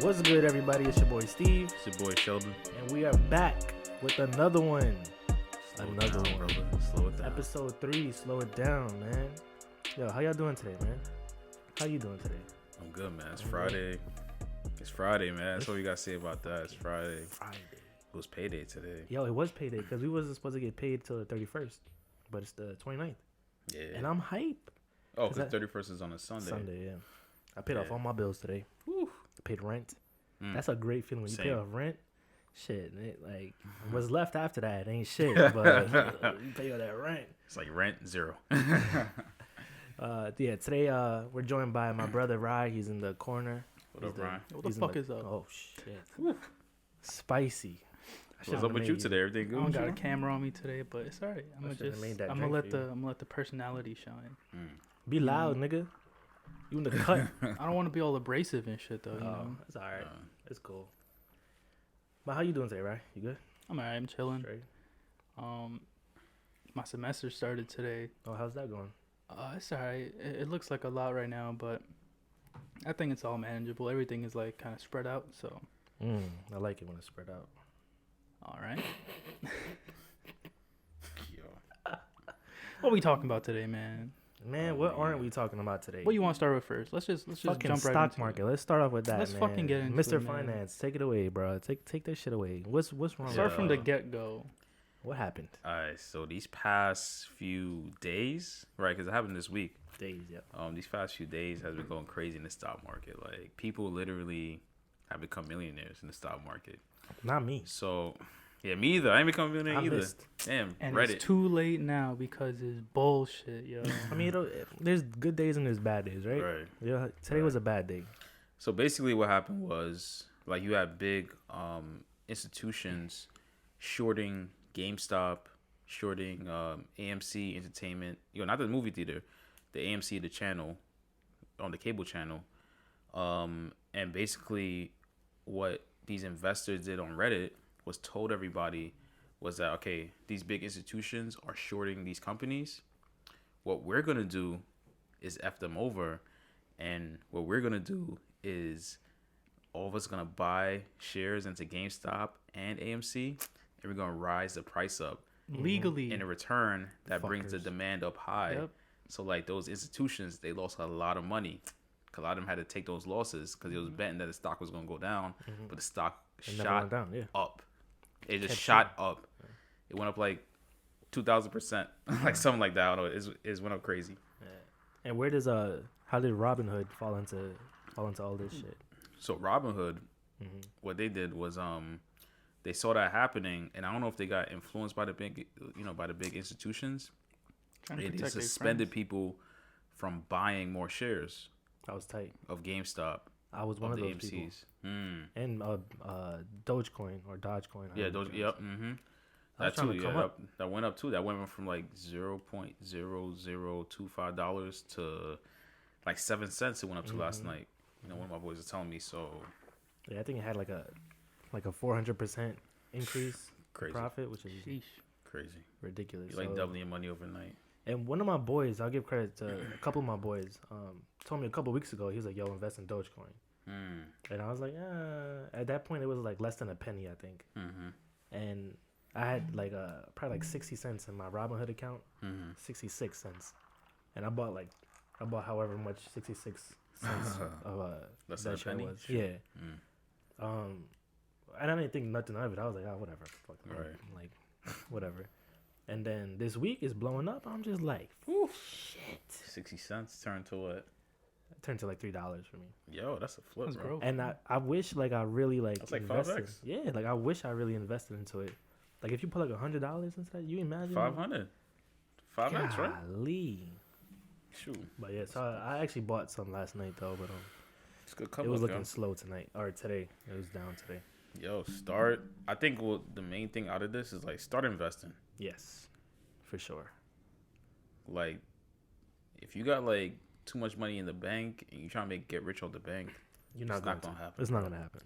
What's good, everybody? It's your boy Steve, It's your boy Sheldon. and we are back with another one. Slow it down, brother. Slow it down. Episode 3. Slow it down, man. Yo, how y'all doing today, man? How you doing today? I'm good, man. It's Friday. It's Friday, man. That's all you gotta say about that. It's Friday. It was payday today. Yo, it was payday because we wasn't supposed to get paid till the 31st, but it's the 29th, Yeah. and I'm hype. Oh, 'cause because 31st is on a Sunday. Sunday, yeah. I paid off Yeah. all my bills today. Whew. I paid rent. Mm. That's a great feeling when you pay Same. off rent. Shit, like what's left after that ain't shit. But you pay all that rent. It's like rent, zero. Yeah, today we're joined by my brother Rye. He's in the corner. What up, He's Ryan? What the he's in fuck is up? Oh shit, spicy. What's up with you today? Everything I good? don't with got a you? camera on me today, but it's alright. I'm I gonna should've just made that I'm gonna drink let for the you. I'm gonna let the personality shine. Be loud, nigga. You in the cut? I don't want to be all abrasive and shit though. You know, It's all right. Uh, It's cool. But how you doing today, Rye? You good? I'm alright. I'm chilling. Straight. My semester started today. Oh, how's that going? It's alright. It looks like a lot right now, but I think it's all manageable. Everything is like kind of spread out, so I like it when it's spread out. all right. yo. What we talking about today, man? Man, what aren't we talking about today? What you want to start with first? Let's just fucking jump right stock into market. it. Let's start off with that. Let's man. fucking get into Mr. it, man. Finance. Take it away, bro. Take that shit away. What's wrong? Start with from the Yeah. get go. What happened? Alright, so these past few days, right? Because it happened this week. Days, yeah. These past few days has been going crazy in the stock market. Like people literally have become millionaires in the stock market. Not me. So, yeah, me either. I ain't become a millionaire I either. missed. Damn, And Reddit. it's too late now because it's bullshit, yo. I mean, there's good days and there's bad days, right? Right. Yeah. Today was a bad day. So basically, what happened was like you had big institutions shorting GameStop, shorting AMC Entertainment. Not the movie theater, the AMC, the channel, on the cable channel. And basically, what these investors did on Reddit was told everybody was that, okay, these big institutions are shorting these companies. What we're gonna do is F them over, and what we're gonna do is all of us gonna buy shares into GameStop and AMC, and we're gonna rise the price up. Legally. In return, that brings the Fuckers. demand up high. Yep. So like those institutions, they lost a lot of money. 'Cause a lot of them had to take those losses because it was betting that the stock was gonna go down, but the stock It never shot went down. Yeah. up. It just Kept shot up. It went up like 2,000%, like something like that. I don't know. It went up crazy. And how did Robinhood fall into all this shit? So Robinhood, what they did was they saw that happening, and I don't know if they got influenced by the big institutions. Trying to They protect their suspended friends. people from buying more shares I was tight. of GameStop, I was one of of the those people. AMCs. Mm. And Dogecoin or Dogecoin. Yeah, however those. it Yep. goes. Mm-hmm. I was That trying too. to Yeah, come up. that went up too. That went from like $0.0025 to like 7 cents. It went up to last night. One of my boys was telling me. So Yeah, I think it had like a 400% increase crazy, profit, which is Sheesh. crazy. ridiculous. You like So- doubling your money overnight. And one of my boys, I'll give credit to a couple of my boys, told me a couple weeks ago, he was like, yo, invest in Dogecoin. Mm. And I was like, at that point, it was like less than a penny, I think. Mm-hmm. And I had like probably like 60 cents in my Robinhood account, Mm-hmm. 66 cents. And I bought however much 66 cents of Less than a that shit penny? was. Shit. Yeah. And I didn't think nothing of it. I was like, whatever. Fuck it. Right. Like, whatever. And then this week is blowing up. I'm just like, ooh, shit. 60 cents turned to what? It turned to like $3 for me. Yo, that's a flip, That's bro. growth. And I wish like I really like That's like invested. 5x. Yeah, like I wish I really invested into it. Like if you put like $100 into that, you imagine 500. 5x, right? Golly. Shoot. But yeah, so I actually bought some last night though, but It's a good it couple. was looking slow tonight or today. It was down today. Yo, start. I think the main thing out of this is like start investing. Yes, for sure. Like, if you got like too much money in the bank and you trying to get rich off the bank, You're it's not not going gonna to. happen. It's not gonna happen.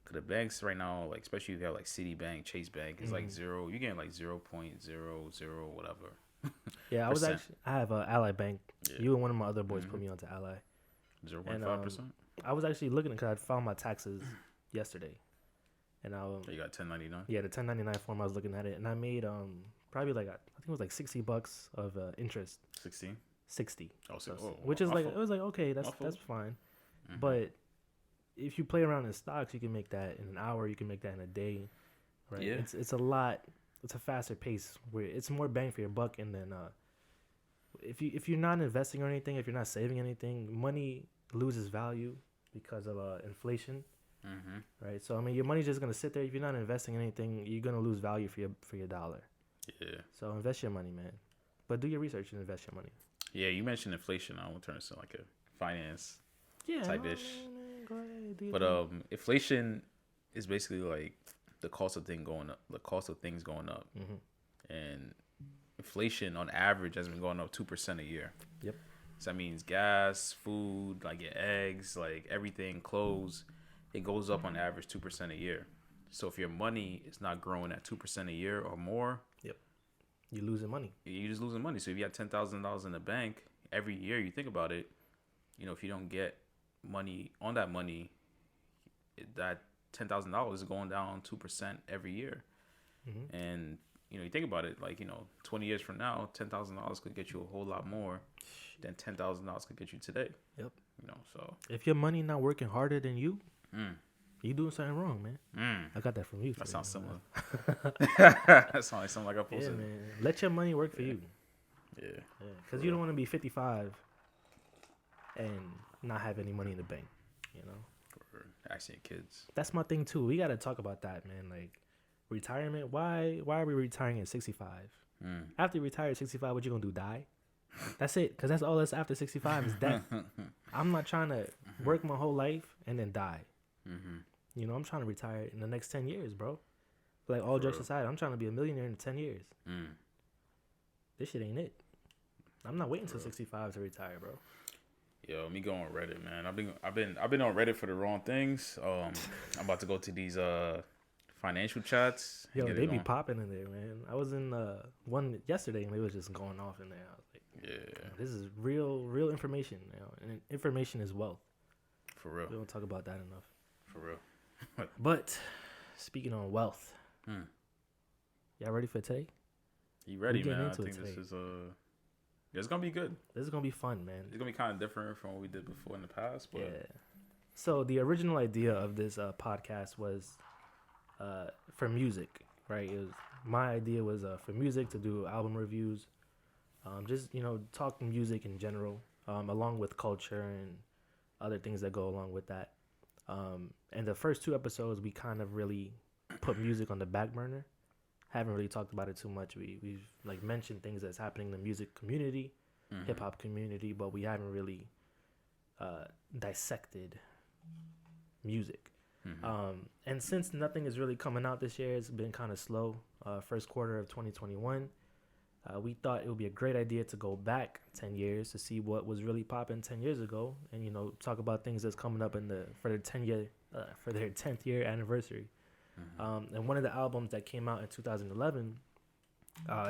Cause the banks right now, like especially if you have like Citibank, Chase Bank, it's like zero. You're getting like 0.00 whatever. Yeah, I Percent. have Ally Bank. Yeah. You and one of my other boys put me onto Ally. 0.5%. I was actually looking because I found my taxes yesterday, and You got 1099. yeah, the 1099 form. I was looking at it, and I made probably like I think it was like $60 of interest. 16. 60. Oh, so, Which is my like fault. it was like okay, My that's fault. fine. Mhm. But if you play around in stocks, you can make that in an hour. You can make that in a day, right? Yeah. It's a lot. It's a faster pace where it's more bang for your buck. And then if you're not investing or anything, if you're not saving anything, money loses value because of inflation, right? So I mean, your money's just gonna sit there. If you're not investing in anything, you're gonna lose value for your dollar. Yeah. So invest your money, man. But do your research and invest your money. Yeah, you mentioned inflation. I won't turn this into like a finance Yeah, type-ish. man, go ahead, do your But thing. inflation is basically like the cost of things going up. The cost of things going up, and inflation on average has been going up 2% a year. Yep. So that means gas, food, like your eggs, like everything, clothes, it goes up on average 2% a year. So if your money is not growing at 2% a year or more, You're losing money. you're just losing money. So if you have $10,000 in the bank every year, you think about it, if you don't get money on that money, that $10,000 is going down 2% every year. And you think about it, like 20 years from now, $10,000 could get you a whole lot more than $10,000 could get you today. Yep. So If your money not working harder than you, you doing something wrong, man. I got that from you. that sounds man. similar. That sounds like something like I Yeah, posted. man. Let your money work for you. Yeah. Because you don't want to be 55 and not have any money in the bank. For actually kids. That's my thing too. We got to talk about that, man. Like retirement. Why are we retiring at 65? After you retire at 65, what you gonna do? Die? That's it. Because that's all that's after 65 is death. I'm not trying to work my whole life and then die. I'm trying to retire in the next 10 years, bro. Like all jokes aside, I'm trying to be a millionaire in 10 years. This shit ain't it. I'm not waiting till 65 to retire, bro. Yo, me go on Reddit, man. I've been on Reddit for the wrong things. I'm about to go to these financial chats. Yo, get it they be going. popping in there, man. I was in one yesterday and they was just going off in there. I was like, Yeah, this is real information, and information is wealth. for real. We don't talk about that enough. For real. But speaking on wealth, y'all ready for today? You ready, getting man? I into it think this today. is it's gonna be good. This is gonna be fun, man. It's gonna be kind of different from what we did before in the past, but Yeah. So the original idea of this podcast was for music, right? My idea was for music to do album reviews, just talk music in general, along with culture and other things that go along with that. And the first 2 episodes, we kind of really put music on the back burner. Haven't really talked about it too much. We've like mentioned things that's happening in the music community, hip hop community, but we haven't really dissected music. And since nothing is really coming out this year, it's been kind of slow. First quarter of 2021, we thought it would be a great idea to go back 10 years to see what was really popping 10 years ago, and talk about things that's coming up for their 10th year anniversary. And one of the albums that came out in 2011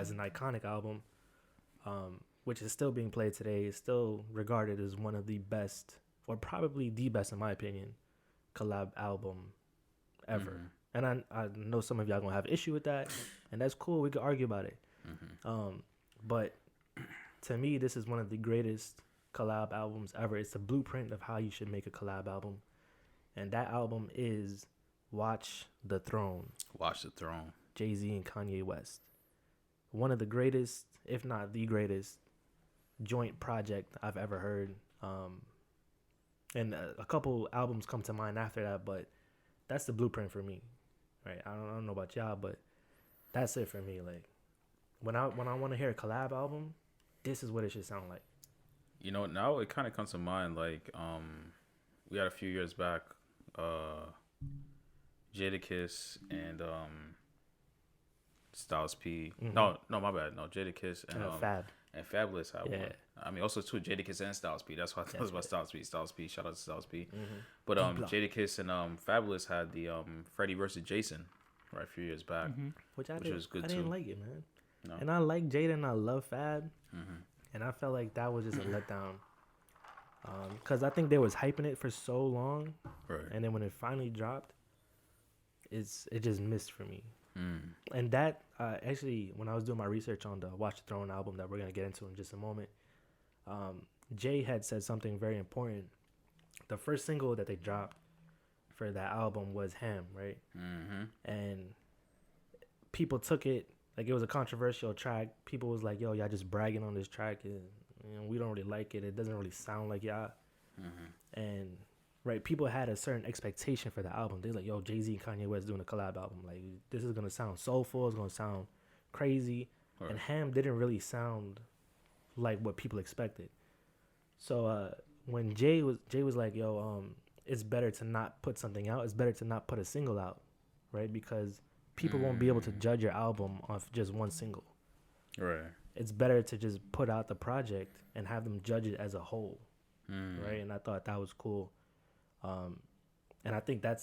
is an iconic album, which is still being played today. Is still regarded as one of the best, or probably the best in my opinion, collab album ever. And I know some of y'all gonna have issue with that, and that's cool. We could argue about it. But to me, this is one of the greatest collab albums ever. It's a blueprint of how you should make a collab album, and that album is Watch the Throne. Watch the Throne. Jay-Z and Kanye West. One of the greatest, if not the greatest, joint project I've ever heard. And a couple albums come to mind after that, but that's the blueprint for me, right? I don't know about y'all, but that's it for me. Like when I want to hear a collab album, this is what it should sound like. Now it kind of comes to mind like we had a few years back Jadakiss and Styles P. No, my bad. No, Jadakiss and Fab. And Fabulous had Yeah. one. I mean, also too Jadakiss and Styles P. That's why I thought it was about Styles P. Styles P. Shout out to Styles P. But Jadakiss and Fabulous had the Freddie versus Jason right a few years back, Which was good I didn't too. like it, man. No. And I like Jada and I love Fab, and I felt like that was just a letdown Because I think they was hyping it for so long, Right. and then when it finally dropped, it just missed for me. Mm. And that actually, when I was doing my research on the Watch the Throne album that we're gonna get into in just a moment, Jay had said something very important. The first single that they dropped for that album was Ham, right? Mm-hmm. And people took it like it was a controversial track. People was like, "Yo, y'all just bragging on this track, and we don't really like it. It doesn't really sound like y'all." Mm-hmm. And right, people had a certain expectation for the album. They're like, "Yo, Jay-Z and Kanye West doing a collab album. Like, this is gonna sound soulful. It's gonna sound crazy." Right. And Ham didn't really sound like what people expected. So when Jay was like, "Yo, it's better to not put something out. It's better to not put a single out, right? Because people won't be able to judge your album off just one single. Right. It's better to just put out the project and have them judge it as a whole, right?" And I thought that was cool. And I think that.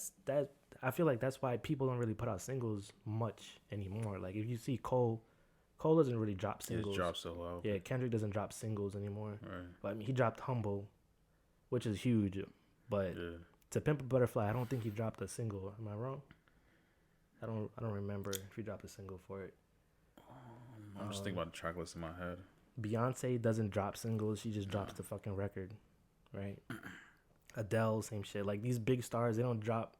I feel like that's why people don't really put out singles much anymore. Like if you see Cole doesn't really drop singles. It drops so low. Yeah, Kendrick doesn't drop singles anymore. Right. But I mean, he dropped Humble, which is huge. But Yeah. To Pimp a Butterfly, I don't think he dropped a single. Am I wrong? I don't remember if he dropped a single for it. I'm just thinking about the track list in my head. Beyonce doesn't drop singles. She just drops the fucking record, right? Adele, same shit. Like these big stars, they don't drop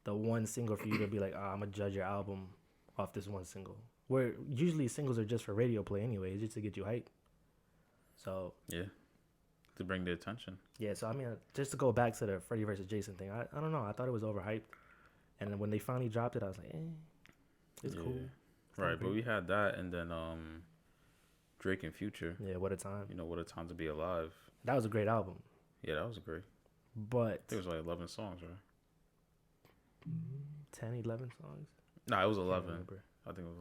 the one single for you to be like, I'm gonna judge your album off this one single. Where usually singles are just for radio play anyway, just to get you hyped. So Yeah. To bring the attention. yeah, so I mean, just to go back to the Freddie versus Jason thing, I don't know. I thought it was overhyped, and then when they finally dropped it, I was like, it's cool. It's not Right, but great. we had that, and then Drake and Future. Yeah, What a Time. You know, What a Time to Be Alive. That was a great album, Yeah, that was great. but It was like 11 songs, right? 10, 11 songs. No, it was Can't 11. remember. I think it was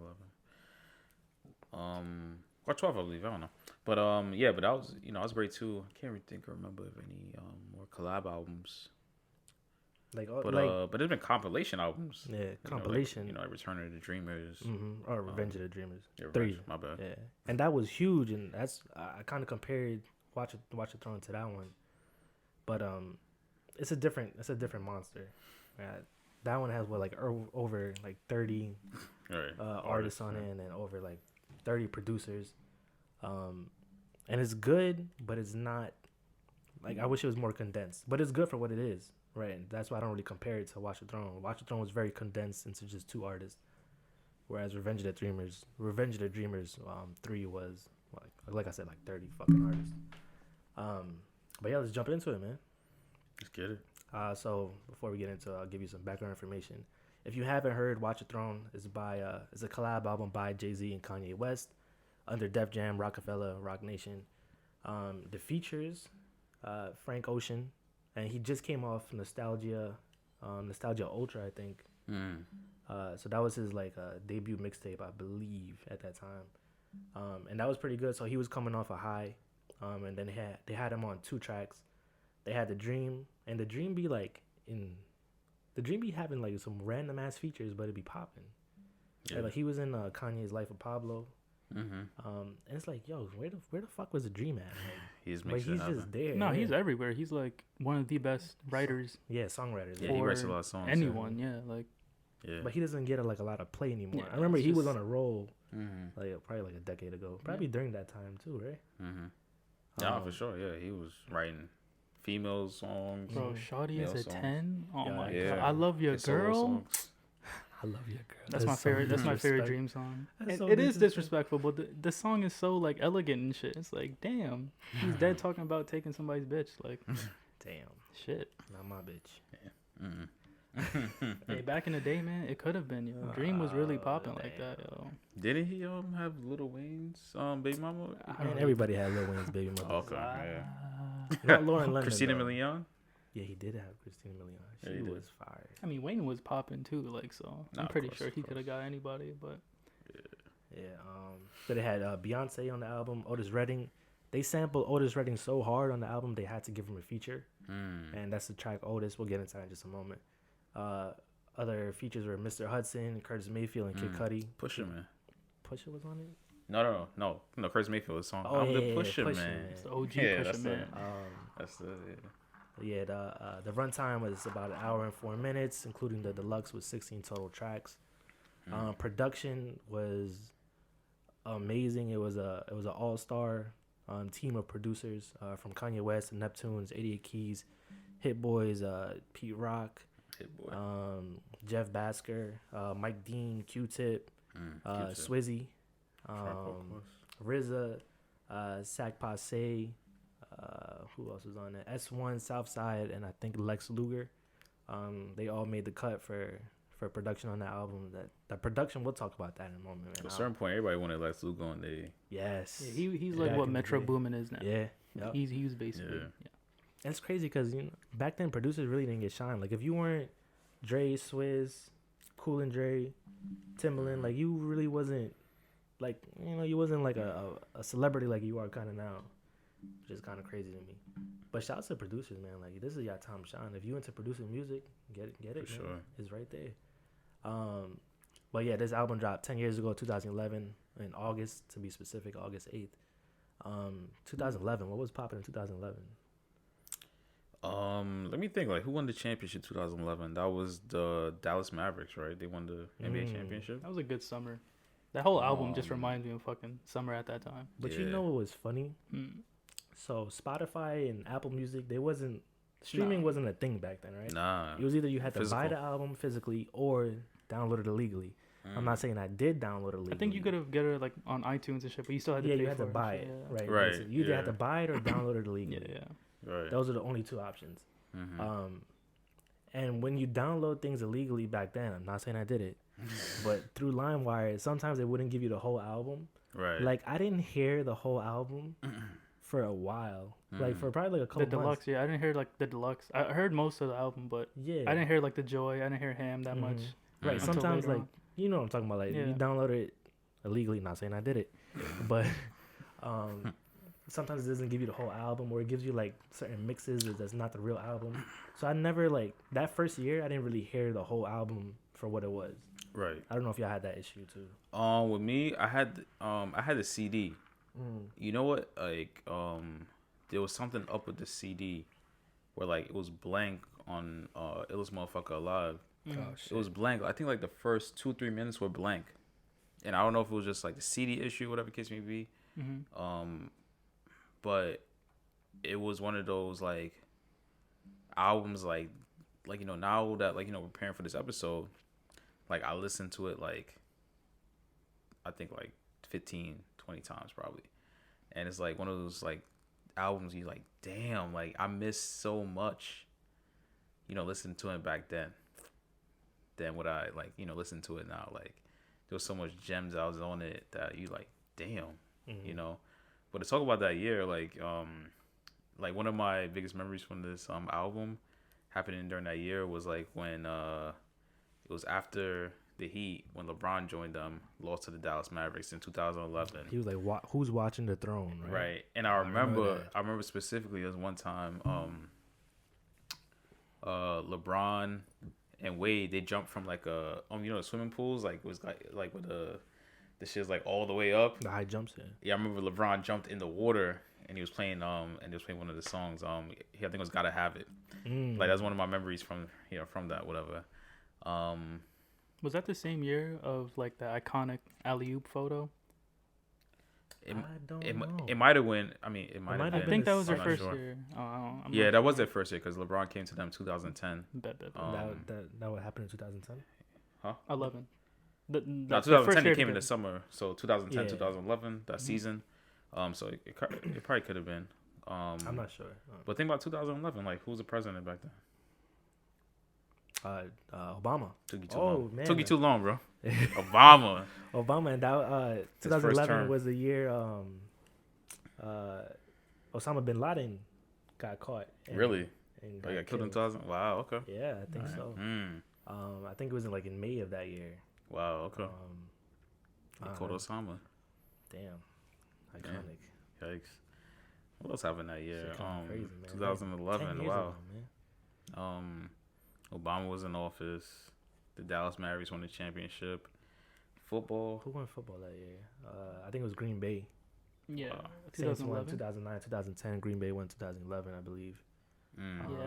11. Or 12, I believe. I don't know. But yeah, but that was, that was great too. I can't really think or remember of any more collab albums. Like, But there's been compilation albums. yeah, You know, like, compilation. like Return of the Dreamers. Or Revenge of the Dreamers. Yeah, 3. Revenge, my bad. Yeah, and that was huge, and that's I kind of compared Watch the Throne to that one, but it's a different monster. That one has what over 30 Right. artists on it, and then over 30 producers, and it's good, but it's not I wish it was more condensed, but it's good for what it is, right? And that's why I don't really compare it to Watch the Throne. Watch the Throne was very condensed into just 2 artists. Whereas Revenge of the Dreamers 3 was like I said, 30 fucking artists. But yeah, let's jump into it, man. Let's get it. So before we get into it, I'll give you some background information. If you haven't heard, Watch the Throne is it's a collab album by Jay-Z and Kanye West under Def Jam, Rockefeller, Rock Nation. The features Frank Ocean, and he just came off Nostalgia Ultra, I think. So that was his debut mixtape, I believe, at that time, and that was pretty good. So he was coming off a high, and then they had him on 2 tracks. They had The Dream, and The Dream be having some random ass features, but it be popping. Yeah. Like he was in Kanye's Life of Pablo, and it's like, yo, where the fuck was The Dream at? He's But he's just there. No, yeah. he's everywhere. He's like one of the best writers. Yeah, songwriters. Yeah, he writes a lot of songs. Anyone, yeah, like. Yeah. But he doesn't get a lot of play anymore. Yeah, I remember it's he was just- on a roll Mm-hmm. probably a decade ago. Probably during that time too, right? Mm-hmm. Yeah, for sure. Yeah, he was writing female songs. Bro, Shawty is Male a songs. 10. Oh Yeah, my yeah. god, I love your His solo girl. songs. I love you, girl. That's my so favorite. That's my favorite disrespect- Dream song. That's And so it is disrespectful. disrespectful, but the song is so elegant and shit. It's like, damn, he's dead talking about taking somebody's bitch. Like, Damn, shit. not my bitch. Mm-hmm. Hey, back in the day, man, it could have been, yo. Dream was really popping like that, yo. Didn't he have Lil Wayne's baby mama? I don't Man, everybody had Lil Wayne's baby mother. Okay, yeah. Not Lauren London. Christina though. Milian? Yeah, he did have Christina Milian. Yeah, She he did. was fire. I mean, Wayne was popping too, so Nah, I'm of pretty course, sure of he could have course. got anybody, but Yeah. So they had Beyonce on the album, Otis Redding. They sampled Otis Redding so hard on the album they had to give him a feature, and that's the track Otis. We'll get into that in just a moment. Other features were Mr. Hudson, Curtis Mayfield, and Kid Cudi. Pusha, man. Pusha was on it. No. Chris Mayfield's song. Oh, I'm yeah, the yeah, Pusher Pusher Man. Man. It's the OG Yeah, Pusha that's Man. it. That's it. Yeah, the runtime was about an hour and 4 minutes, including the deluxe with 16 total tracks. Production was amazing. It was an all-star team of producers from Kanye West, Neptunes, 88 Keys, Hit Boys, Pete Rock, Hit Boy. Jeff Basker, Mike Dean, Q-Tip, Q-Tip. Swizzy, Franco, of course. RZA, Sac Passe. Who else was on there? S1, Southside, and I think Lex Luger. They all made the cut for production on that album. The production, we'll talk about that in a moment. Man. At a certain point, everybody wanted Lex Luger on there. Yes. Yeah, he's like Back what in the Metro day. Boomin is now. Yeah. Yep. He was basically. Yeah. It's crazy because back then producers really didn't get shine. Like if you weren't Dre, Swizz, Cool and Dre, Timbaland, like you really wasn't like you wasn't like a celebrity like you are kind of now, which is kind of crazy to me. But shout out to producers, man. Like this is your time to shine. If you into producing music, get it. For man. sure. It's right there. But yeah, this album dropped 10 years ago, 2011, in August to be specific, August 8th. 2011. What was popping in 2011? Let me think. Like, who won the championship 2011? That was the Dallas Mavericks, right? They won the NBA championship. That was a good summer. That whole album just reminds me of fucking summer at that time. But you know what was funny? Mm. So Spotify and Apple Music, streaming wasn't a thing back then, right? Nah. It was either you had to buy Physical. the album physically or download it illegally. I'm not saying I did download it illegally. I think you could have get it like on iTunes and shit, but you still had to Yeah, pay you had for to it. buy and it, shit, right? Right, So you either had yeah. to buy it or download it illegally. Yeah. Right. Those are the only two options. And when you download things illegally back then, I'm not saying I did it, but through LimeWire, sometimes they wouldn't give you the whole album. Right. Like I didn't hear the whole album for a while, like for probably like a couple The deluxe, months. yeah. I didn't hear like the deluxe. I heard most of the album, but Yeah, I didn't hear like the Joy. I didn't hear Ham that much. Right. until Sometimes later like on. you know what I'm talking about. Like Yeah. you download it illegally. Not saying I did it, but sometimes it doesn't give you the whole album, or it gives you like certain mixes that's not the real album. So I never like that first year. I didn't really hear the whole album for what it was. Right. I don't know if y'all had that issue too. With me, I had the CD. You know what? Like, there was something up with the CD, where like it was blank on Illest Motherfucker Alive. Oh, It was blank. I think like the first 2-3 minutes were blank, and I don't know if it was just like the CD issue, whatever the case may be. But it was one of those like albums like now that like preparing for this episode, like I listened to it like I think like 15-20 times probably, and it's like one of those like albums you like, damn, like I missed so much listening to it back then than what I like listen to it now. Like there was so much gems I was on it that you like, damn. But to talk about that year, like one of my biggest memories from this album happening during that year was like when it was after the Heat, when LeBron joined them, lost to the Dallas Mavericks in 2011. He was like, "Who's watching the throne?" Right. And I remember specifically as one time LeBron and Wade, they jumped from like a the swimming pools, like it was like with the shit's like all the way up. The high jumps in. Yeah, I remember LeBron jumped in the water and he was playing one of the songs. I think it was "Gotta Have It." Like that's one of my memories from from that whatever. Was that the same year of like the iconic alley-oop photo? I don't know. It might have went. I mean, it might have been. I think that was I'm their not first sure. year. Yeah, that was their first year because LeBron came to them 2010. Bet. That would happen in 2010. Huh? 11. No, the 2010 first year it came in the together. summer, so 2010, Yeah. 2011 that season. So it probably could have been. I'm not sure. But think about 2011. Like, who was the president back then? Obama. Took you too Oh, long. man. Took you too long, bro. Obama. Obama, and that His first 2011 term. was the year Osama bin Laden got caught. And, Really? And Like, got killed in 2000. Wow. Okay. Yeah, I think so. I think it was in May of that year. Wow. Okay. He uh, called Osama. Damn, iconic. Yikes. What else happened that year? Shit kinda crazy, man. 2011. 10 years Wow. ago, man. Obama was in office. The Dallas Mavericks won the championship. football. Who won football that year? I think it was Green Bay. Yeah, Saints won 2011. 2009, 2010. Green Bay won 2011, I believe. Yeah.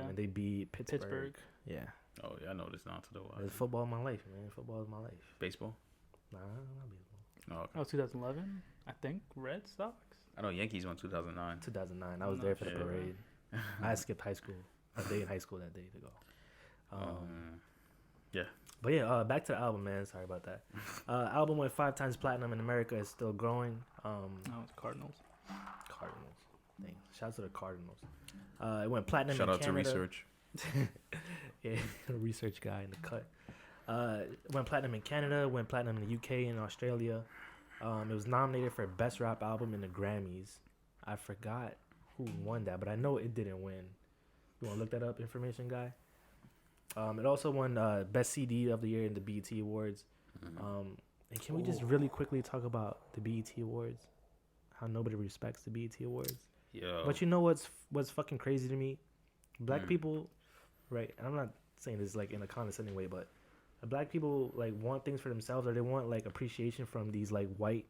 And they beat Pittsburgh. Pittsburgh. Yeah. Oh yeah, I know this now to the wire. It's football in my life, man. Football is my life. Baseball. Nah, not baseball. Oh, okay. Oh, 2011. I think Red Sox. I know Yankees won 2009. 2009. I was I'm there not for the sure. parade. I skipped high school. A day in high school that day to go. Yeah. But yeah, back to the album, man. Sorry about that. Album went 5 times platinum in America. It's still growing. No, it's Cardinals. Cardinals. Dang. Shout out to the Cardinals. It went platinum Shout in out to Canada. research. Yeah, research guy in the cut. Went platinum in Canada. Went platinum in the UK and Australia. It was nominated for Best Rap Album in the Grammys. I forgot who won that, but I know it didn't win. You want to look that up, information guy? It also won Best CD of the Year in the BET Awards. And can we just really quickly talk about the BET Awards? How nobody respects the BET Awards. Yeah. But you know what's fucking crazy to me? Black people, right? And I'm not saying this like in a condescending way, but black people like want things for themselves, or they want like appreciation from these like white,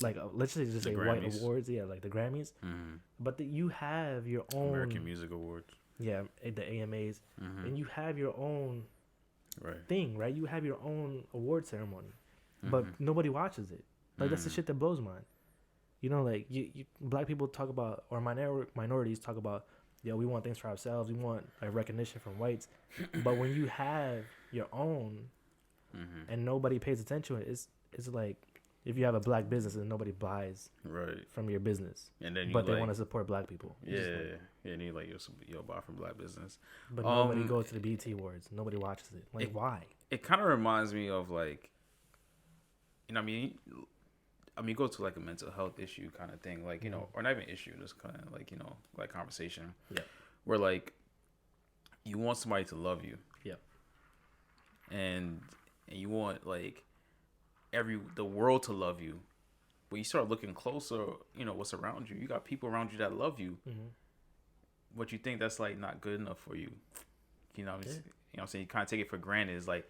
like let's just say white Grammys. awards, yeah, like the Grammys. But you have your own American Music Awards. yeah, the AMAs, and you have your own Right. thing, right? You have your own award ceremony, but nobody watches it. Like that's the shit that blows mine. You know, like you black people talk about, or minorities talk about, yo, we want things for ourselves. We want like recognition from whites. But when you have your own, and nobody pays attention to it, it's like if you have a black business and nobody buys Right. from your business, And then you but they like, want to support black people. Yeah. Just like- Yeah. And you like you'll buy from black business. but nobody goes to the BET Awards. Nobody watches it. Like why? It kind of reminds me of like, you know, what I mean, go to like a mental health issue kind of thing, like, you know, or not even issue, just kind of like, you know, like conversation. Yeah. Where like you want somebody to love you. Yep. And you want like the world to love you. When you start looking closer, you know, what's around you. You got people around you that love you. What you think that's like not good enough for you. You know, you know what I'm saying? You kind of take it for granted. It's like,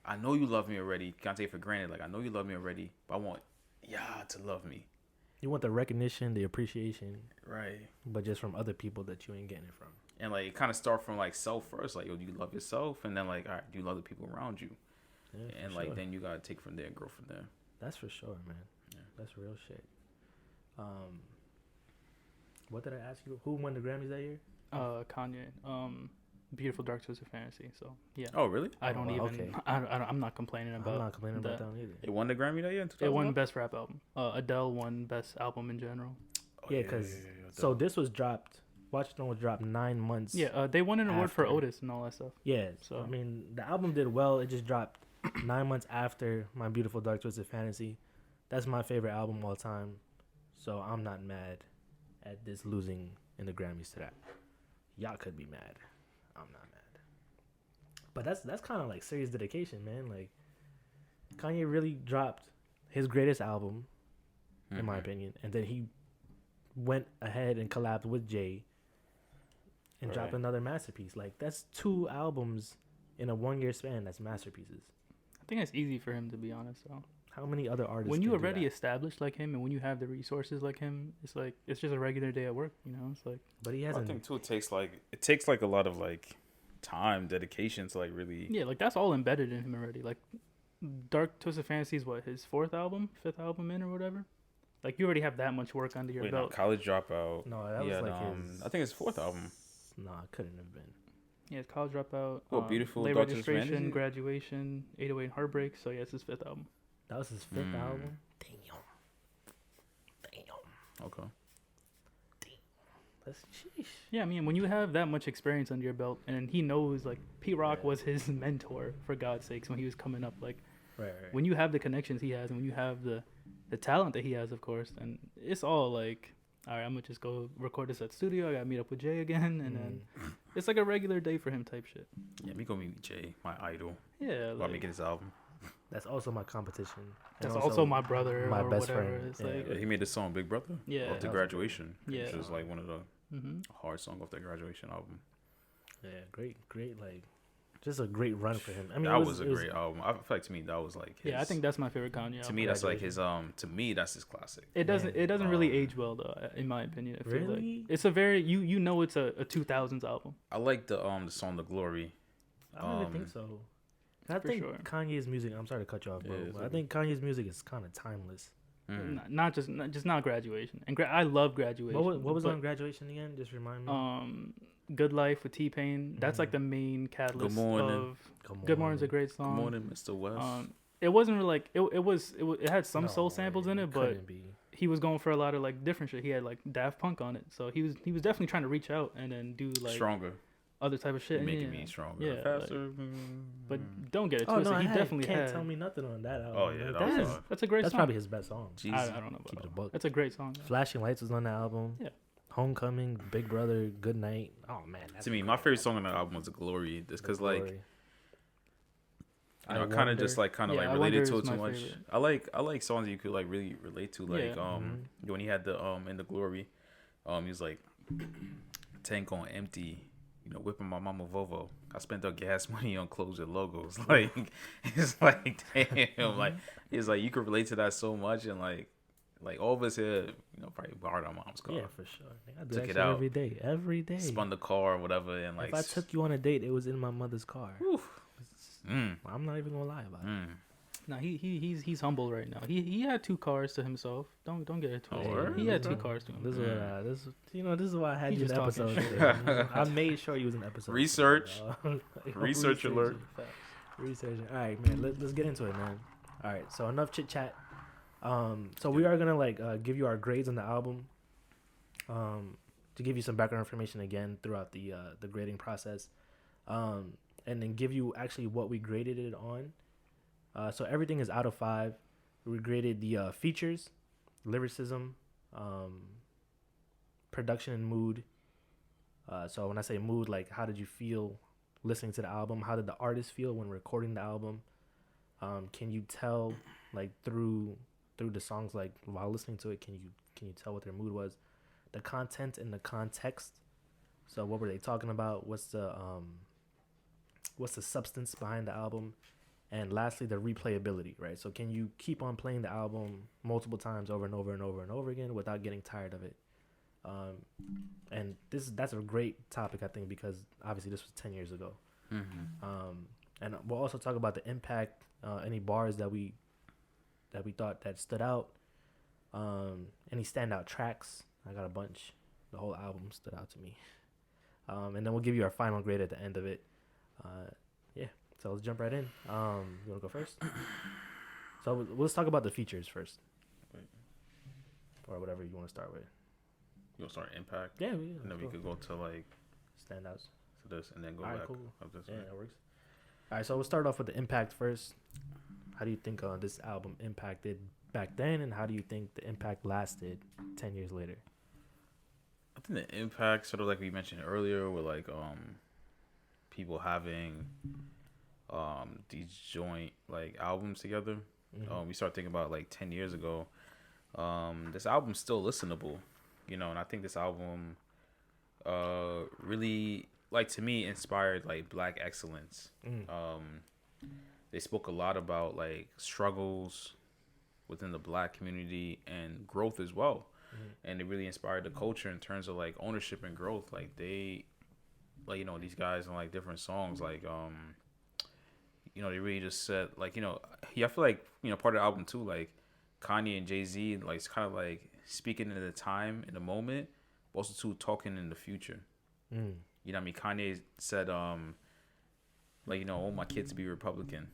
I know you love me already. You kind of take it for granted. Like, I know you love me already, but I want y'all to love me. You want the recognition, the appreciation, Right. but just from other people that you ain't getting it from. And like, it kind of start from like self first. Like, yo, do you love yourself? And then like, all right, do you love the people around you? Yeah, And for like, sure. then you got to take from there and grow from there. That's for sure, man. Yeah. That's real shit. What did I ask you? Who won the Grammys that year? Kanye. Beautiful Dark Twisted Fantasy. So yeah. Oh, really? I don't wow, even. okay. I'm not complaining about. I'm not complaining about the- that one either. It won the Grammy that year in 2001? It won Best Rap Album. Adele won Best Album in general. Oh, Yeah, because so this was dropped. Watch It was dropped 9 months. Yeah, they won an award for After. Otis and all that stuff. Yeah. So- I mean, the album did well. It just dropped 9 months after My Beautiful Dark Twisted Fantasy. That's my favorite album of all time. So I'm not mad at this losing in the Grammys to that. Y'all could be mad. I'm not mad. But that's kind of like serious dedication, man. Like Kanye really dropped his greatest album, in my opinion, and then he went ahead and collabed with Jay and dropped Right. another masterpiece. Like that's 2 albums in a 1-year span. That's masterpieces. I think that's easy for him, to be honest. So How many other artists? when you can do already that? established like him, and when you have the resources like him, it's like it's just a regular day at work. You know, it's like But he I hasn't. think too, it takes like a lot of like time, dedication to like really. yeah, like that's all embedded in him already. Like Dark Twisted Fantasy is what, his 5th album in or whatever. Like you already have that much work under your Wait, no, belt. College Dropout. No, that He was had, like his. I think his 4th album. No, it couldn't have been. Yeah, it's College Dropout. Oh, Beautiful Late Dark Twisted Registration, Fantasy? Graduation, 808 Heartbreak. So yeah, it's his 5th album. That was his 5th album. Damn. Okay. That's sheesh. Yeah, I mean, when you have that much experience under your belt, and he knows, like, Pete Rock was his mentor, for God's sakes, when he was coming up. Like, Right. when you have the connections he has, and when you have the talent that he has, of course, and it's all like, all right, I'm going to just go record this at the studio. I got to meet up with Jay again. And then it's like a regular day for him type shit. Yeah, me gonna meet Jay, my idol, Yeah. while Like, making his album. That's also my competition. And that's also my brother my or best whatever. friend. It's Yeah. like, Yeah, he made the song Big Brother. Yeah. Off the That was Graduation. Yeah. Which is like one of the mm-hmm. hard songs off that Graduation album. Yeah, great, like, just a great run for him. I mean, that was a great album. I feel like to me that was like his, Yeah, I think that's my favorite Kanye album. to me that's like his to me that's his classic. It doesn't really age well though, in my opinion. I feel Really? like it's a very you know it's a 2000s album. I like the song "The Glory." I don't really think so. I think Kanye's music. I'm sorry to cut you off, bro. Yeah, but I think Kanye's music is kind of timeless. Not graduation. And I love graduation. What was on graduation again? Just remind me. Good Life with T-Pain. That's like the main catalyst. Good Morning. Good Morning's a great song. Good Morning, Mr. West. It wasn't really like it had some soul samples in it, but be. he was going for a lot of like different shit. He had like Daft Punk on it, so he was definitely trying to reach out and then do like stronger, other type of shit. making me stronger, yeah, faster. But don't get it Oh twisted. no, he definitely can't had. tell me nothing on that album. Oh yeah, That's a great That's song. probably his best song. I don't know Keep about the that. book. That's a great song. Yeah. Flashing Lights was on the album. Yeah. Homecoming, Big Brother, Good Night. Oh man, to me, my favorite song on the album was "The Glory." Just because, like, I kind of just like related to it too much. Favorite. I like songs that you could like really relate to. Like when he had the in "The Glory," he was like, "Tank on empty." You know, whipping my mama Volvo. I spent the gas money on clothes and logos. Like, it's like, damn, like, it's like you could relate to that so much, and like all of us here, you know, probably borrowed our mom's car. Yeah, for sure. I do took that it shit out every day. Spun the car or whatever, and like, if I took you on a date, it was in my mother's car. I'm not even gonna lie about it. No, he's humble right now. He had 2 cars to himself. Don't get it twisted. He had 2 cars to himself. This is why I had you in the episode. I made sure you was in the episode. Research. Like, Research alert. Researching. All right, man. Let's get into it, man. All right. So enough chit chat. So we are gonna give you our grades on the album. To give you some background information again throughout the grading process, and then give you actually what we graded it on. So everything is out of 5. We graded the features, lyricism, production, and mood. So when I say mood, like how did you feel listening to the album? How did the artist feel when recording the album? Can you tell like through the songs, like while listening to it, can you tell what their mood was? The content and the context. So what were they talking about? What's the substance behind the album? And lastly, the replayability, right? So can you keep on playing the album multiple times over and over and over and over again without getting tired of it? And that's a great topic, I think, because obviously this was 10 years ago. And we'll also talk about the impact, any bars that we thought that stood out, any standout tracks. I got a bunch. The whole album stood out to me. And then we'll give you our final grade at the end of it. So let's jump right in. You want to go first? So let's talk about the features first. Or whatever you want to start with. You want to start impact? Yeah. And then we could go to like standouts. To this and then go Alright, back. cool. Up this Yeah, way. that works. All right, so we'll start off with the impact first. How do you think this album impacted back then, and how do you think the impact lasted 10 years later? I think the impact, sort of like we mentioned earlier, with like people having these joint like albums together. We start thinking about like 10 years ago. This album's still listenable, you know, and I think this album really, like, to me, inspired like Black excellence. They spoke a lot about like struggles within the Black community and growth as well. And it really inspired the culture in terms of like ownership and growth. Like they, like, you know, these guys on like different songs, like you know, they really just said, like, you know, I feel like, you know, part of the album too, like Kanye and Jay-Z, like, it's kind of like speaking in the time, in the moment, but also too talking in the future. You know what I mean? Kanye said, like, you know, I want my kids to be Republican.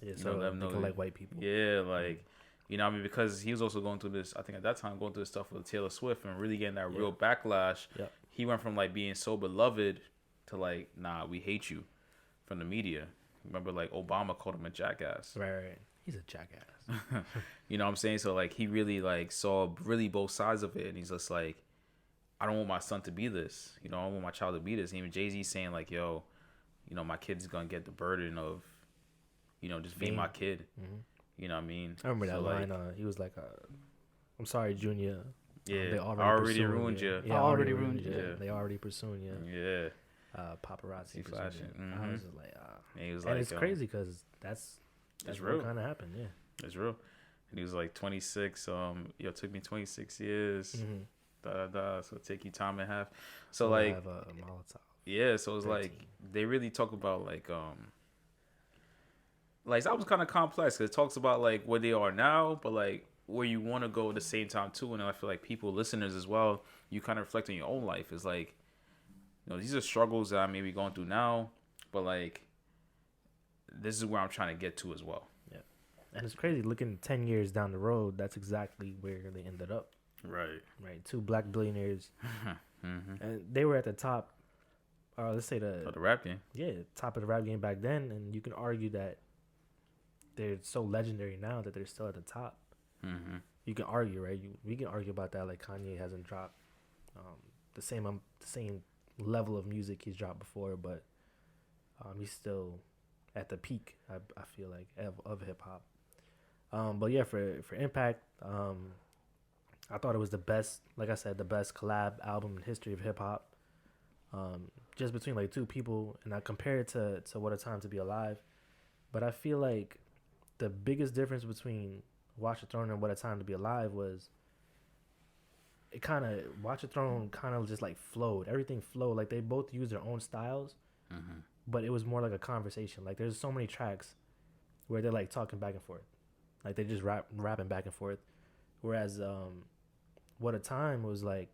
Yeah, you so know, let them know like white people. Yeah, like, you know what I mean? Because he was also going through this, I think at that time, going through this stuff with Taylor Swift and really getting that real backlash. He went from like being so beloved to like, nah, we hate you from the media. Remember, like, Obama called him a jackass. Right. He's a jackass. You know what I'm saying? So, like, he really, like, saw really both sides of it. And he's just like, I don't want my son to be this. You know, I don't want my child to be this. And even Jay-Z saying, like, yo, you know, my kid's going to get the burden of, you know, just being my kid. You know what I mean? I remember that line. He was like, I'm sorry, Junior. Yeah, they already ruined you. you. Yeah, already ruined you. Yeah. They already pursuing you. Yeah. paparazzi flashing. I was just like, And he was and like, it's crazy because that's it's what real. kind of happened. Yeah. It's real. And he was like 26. It took me 26 years. So take you time and a half. So I like, have a Molotov. yeah. So it's 13. like they really talk about like that was kind of complex because it talks about like where they are now, but like where you want to go at the same time too. And I feel like people, listeners as well, you kind of reflect on your own life. It's like, these are struggles that I may be going through now, but like this is where I'm trying to get to as well. Yeah. And it's crazy looking 10 years down the road. That's exactly where they ended up. Right. Right. 2 black billionaires, and they were at the top. Or let's say the rap game. Yeah, top of the rap game back then, and you can argue that they're so legendary now that they're still at the top. You can argue, right? We can argue about that. Like Kanye hasn't dropped the same level of music he's dropped before, but he's still at the peak. I feel like of hip hop. But yeah, for impact, I thought it was the best. Like I said, the best collab album in history of hip hop. Just between like 2 people, and I compare it to What a Time to Be Alive. But I feel like the biggest difference between Watch the Throne and What a Time to Be Alive was Watch the Throne kind of just like flowed. Everything flowed. Like they both used their own styles, but it was more like a conversation. Like there's so many tracks where they're like talking back and forth. Like they just rapping back and forth. Whereas What a Time was like,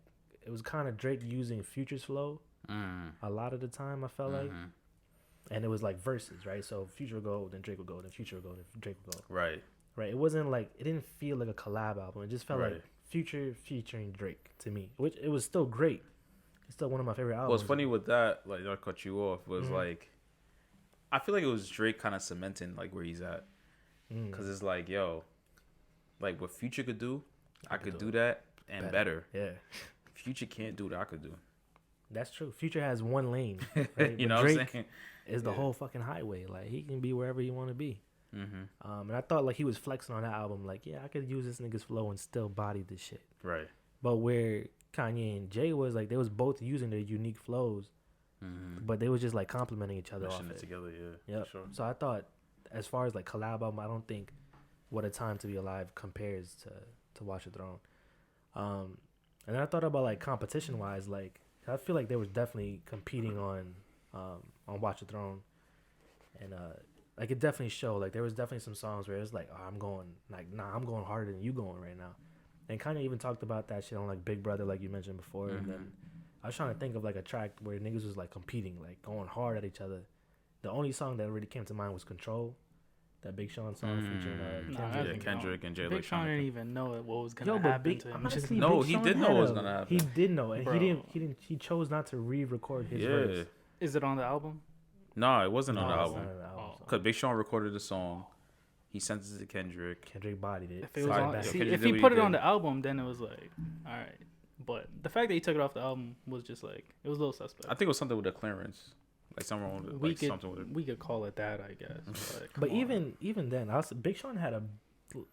it was kind of Drake using Future's flow a lot of the time, I felt like. And it was like verses, right? So Future would go, then Drake would go, then Future would go, then Drake would go. Right. Right. It wasn't like, it didn't feel like a collab album. It just felt like Future featuring Drake to me, which it was still great. It's still one of my favorite albums. What's funny with that, like I cut you off, was like, I feel like it was Drake kind of cementing like where he's at. Because it's like, yo, like what Future could do, I could do that and better. Yeah. Future can't do what I could do. That's true. Future has one lane. Right? You know Drake what I'm saying? is the whole fucking highway. Like he can be wherever he want to be. And I thought like he was flexing on that album. Like, yeah, I could use this nigga's flow and still body this shit. Right. But where Kanye and Jay was like, they was both using their unique flows, but they was just like complimenting each other off Pushing it. Together, yeah. Yep. Sure. So I thought, as far as like collab album, I don't think What a Time to Be Alive compares to Watch the Throne. And then I thought about like competition wise, like I feel like they were definitely competing on Watch the Throne, and like it definitely showed. Like there was definitely some songs where it was like, oh, I'm going harder than you going right now. And kind of even talked about that shit on like Big Brother, like you mentioned before. And then I was trying to think of like a track where niggas was like competing, like going hard at each other. The only song that really came to mind was Control, that Big Sean song featuring Kendrick and Jay. Big Sean didn't even know what was gonna but happen to him. honestly, No, Big he Sean did know had what was gonna happen. He did know, and Bro. he chose not to re-record his verse. Is it on the album? No, it wasn't on the it's album. not on the album. Because Big Sean recorded the song. He sent it to Kendrick. Kendrick bodied it. If it was Side on, back. see, Kendrick if did he what put he it on did. the album, then it was like, all right. But the fact that he took it off the album was just like, it was a little suspect. I think it was something with the clearance. Like something with we like could something with it. we could call it that, I guess. Like, But come on. even then, Big Sean had a.